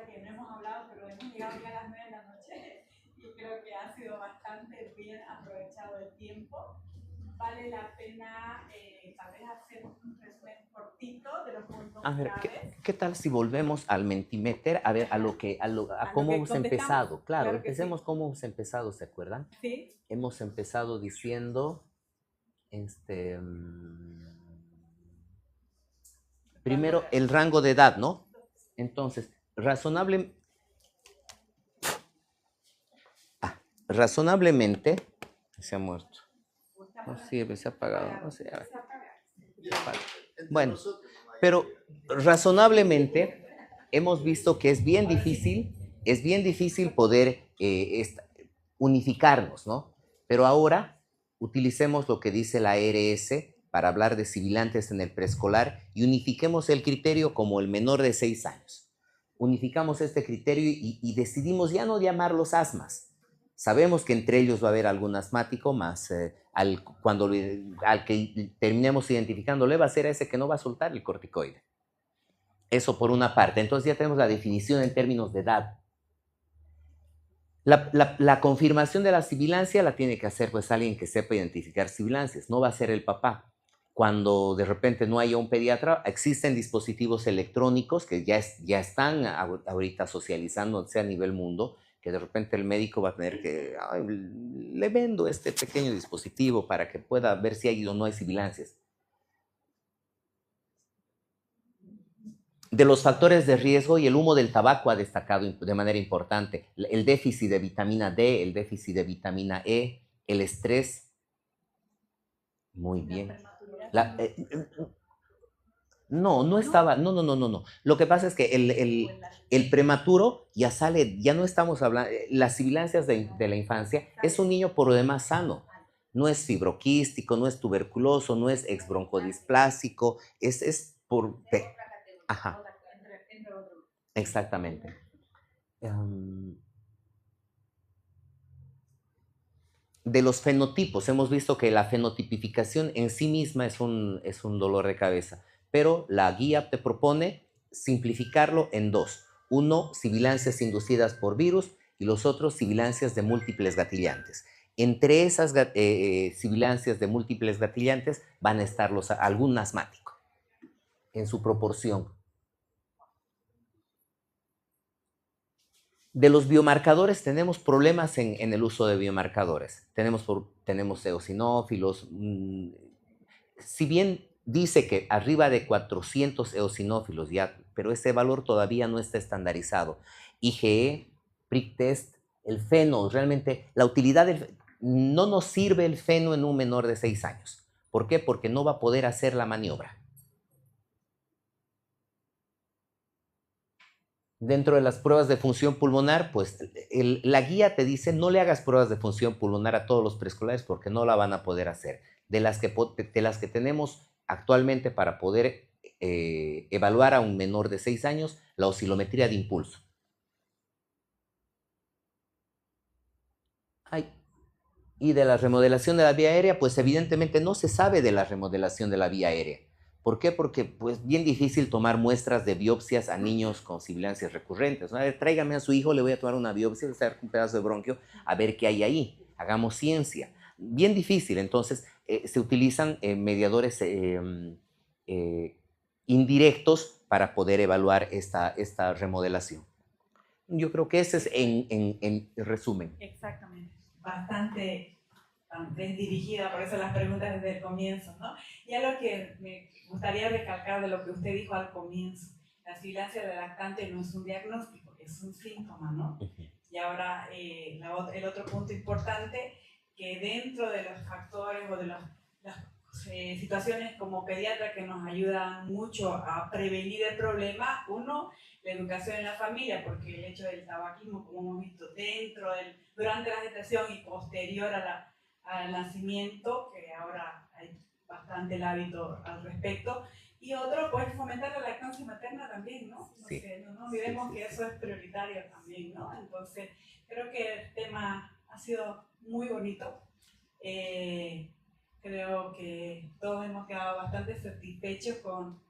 Que no hemos hablado, pero hemos llegado ya a las 9 de la noche y creo que ha sido bastante bien aprovechado el tiempo. Vale la pena tal vez hacer un resumen cortito de los puntos A ver, claves. ¿qué tal si volvemos al Mentimeter a ver a cómo hemos empezado? Claro, empecemos sí. Cómo hemos empezado, ¿se acuerdan? Sí. Hemos empezado diciendo, primero el rango de edad, ¿no? Entonces, razonablemente, se ha muerto. No sirve, se ha apagado. No sé, bueno, pero razonablemente hemos visto que es bien difícil poder unificarnos, ¿no? Pero ahora utilicemos lo que dice la ARS para hablar de sibilantes en el preescolar y unifiquemos el criterio como el menor de 6 años. Unificamos este criterio y decidimos ya no llamarlos asmas. Sabemos que entre ellos va a haber algún asmático, más al que terminemos identificándole va a ser ese que no va a soltar el corticoide. Eso por una parte. Entonces ya tenemos la definición en términos de edad. La confirmación de la sibilancia la tiene que hacer pues alguien que sepa identificar sibilancias, no va a ser el papá. Cuando de repente no haya un pediatra, existen dispositivos electrónicos que ya están ahorita socializándose a nivel mundo, que de repente el médico va a tener que, le vendo este pequeño dispositivo para que pueda ver si hay o no hay sibilancias. De los factores de riesgo, y el humo del tabaco ha destacado de manera importante, el déficit de vitamina D, el déficit de vitamina E, el estrés. Muy bien. No estaba, no. Lo que pasa es que el prematuro ya sale, ya no estamos hablando, las sibilancias de la infancia, es un niño por lo demás sano. No es fibroquístico, no es tuberculoso, no es exbroncodisplásico, es por... Ajá. Exactamente. De los fenotipos, hemos visto que la fenotipificación en sí misma es un dolor de cabeza, pero la guía te propone simplificarlo en 2. Uno, sibilancias inducidas por virus, y los otros, sibilancias de múltiples gatillantes. Entre esas sibilancias de múltiples gatillantes van a estar algún asmático, en su proporción. De los biomarcadores tenemos problemas en el uso de biomarcadores. Tenemos eosinófilos. Si bien dice que arriba de 400 eosinófilos ya, pero ese valor todavía no está estandarizado. IgE, prick test, el feno, realmente la utilidad no nos sirve el feno en un menor de 6 años. ¿Por qué? Porque no va a poder hacer la maniobra. Dentro de las pruebas de función pulmonar, pues la guía te dice no le hagas pruebas de función pulmonar a todos los preescolares porque no la van a poder hacer. De las que tenemos actualmente para poder evaluar a un menor de 6 años, la oscilometría de impulso. Y de la remodelación de la vía aérea, pues evidentemente no se sabe de la remodelación de la vía aérea. ¿Por qué? Porque pues bien difícil tomar muestras de biopsias a niños con sibilancias recurrentes. A ver, tráigame a su hijo, le voy a tomar una biopsia, le voy a sacar un pedazo de bronquio, a ver qué hay ahí. Hagamos ciencia. Bien difícil, entonces se utilizan mediadores indirectos para poder evaluar esta remodelación. Yo creo que ese es en resumen. Exactamente. Bastante dirigida, por eso las preguntas desde el comienzo, ¿no? Y a lo que me gustaría recalcar de lo que usted dijo al comienzo, la sibilancia del lactante no es un diagnóstico, es un síntoma, ¿no? Y ahora el otro punto importante, que dentro de los factores o de las situaciones como pediatra que nos ayudan mucho a prevenir el problema, uno, la educación en la familia, porque el hecho del tabaquismo, como hemos visto, durante la gestación y posterior al nacimiento, que ahora hay bastante el hábito al respecto, y otro, pues fomentar la lactancia materna también, ¿no? Sí. No olvidemos que eso es prioritario también, ¿no? Entonces, creo que el tema ha sido muy bonito. Creo que todos hemos quedado bastante satisfechos con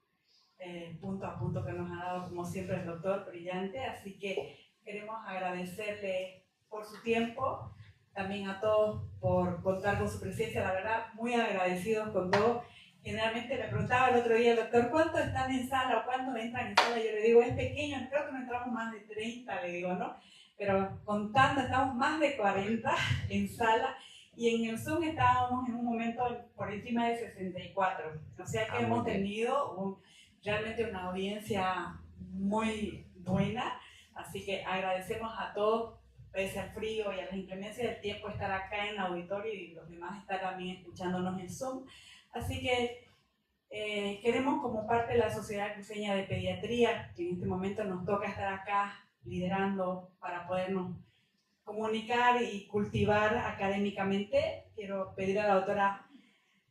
punto a punto que nos ha dado, como siempre, el doctor, brillante. Así que queremos agradecerle por su tiempo, también a todos por contar con su presencia, la verdad, muy agradecidos con todo. Generalmente me preguntaba el otro día el doctor, ¿cuántos están en sala o cuántos entran en sala? Yo le digo, es pequeño, creo que no entramos más de 30, le digo, ¿no? Pero contando, estamos más de 40 en sala. Y en el Zoom estábamos en un momento por encima de 64. O sea que hemos tenido realmente una audiencia muy buena. Así que agradecemos a todos, pese al frío y a las inclemencias del tiempo, estar acá en el auditorio y los demás estar también escuchándonos en Zoom. Así que queremos, como parte de la Sociedad Cruceña de Pediatría, que en este momento nos toca estar acá liderando para podernos comunicar y cultivar académicamente, quiero pedir a la doctora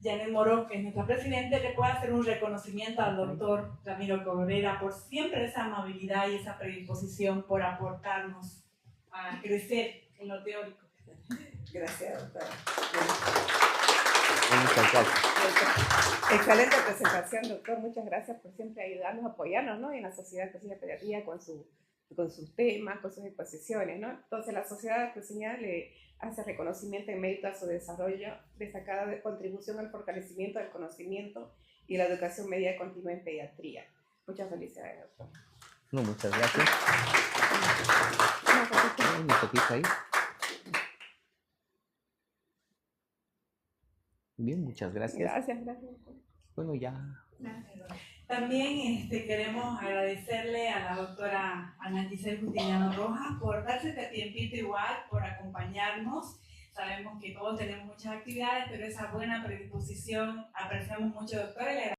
Janet Morón, que es nuestra presidenta, que pueda hacer un reconocimiento al doctor Ramiro Cabrera por siempre esa amabilidad y esa predisposición por aportarnos a crecer en lo teórico. Gracias, doctora. Muchas gracias. Excelente presentación, doctor. Muchas gracias por siempre ayudarnos, apoyarnos, ¿no? En la Sociedad Cruceña de Pediatría con sus temas, con sus exposiciones, ¿no? Entonces la Sociedad Cruceña le hace reconocimiento en mérito a su desarrollo, destacada de contribución al fortalecimiento del conocimiento y la educación media continua en pediatría. Muchas felicidades, doctor. No, muchas gracias. Una fotito ahí. Bien, muchas gracias. Gracias. Bueno, ya. También queremos agradecerle a la doctora Ana Giselle Justiniano Rojas por darse este tiempito igual, por acompañarnos. Sabemos que todos tenemos muchas actividades, pero esa buena predisposición apreciamos mucho, doctora.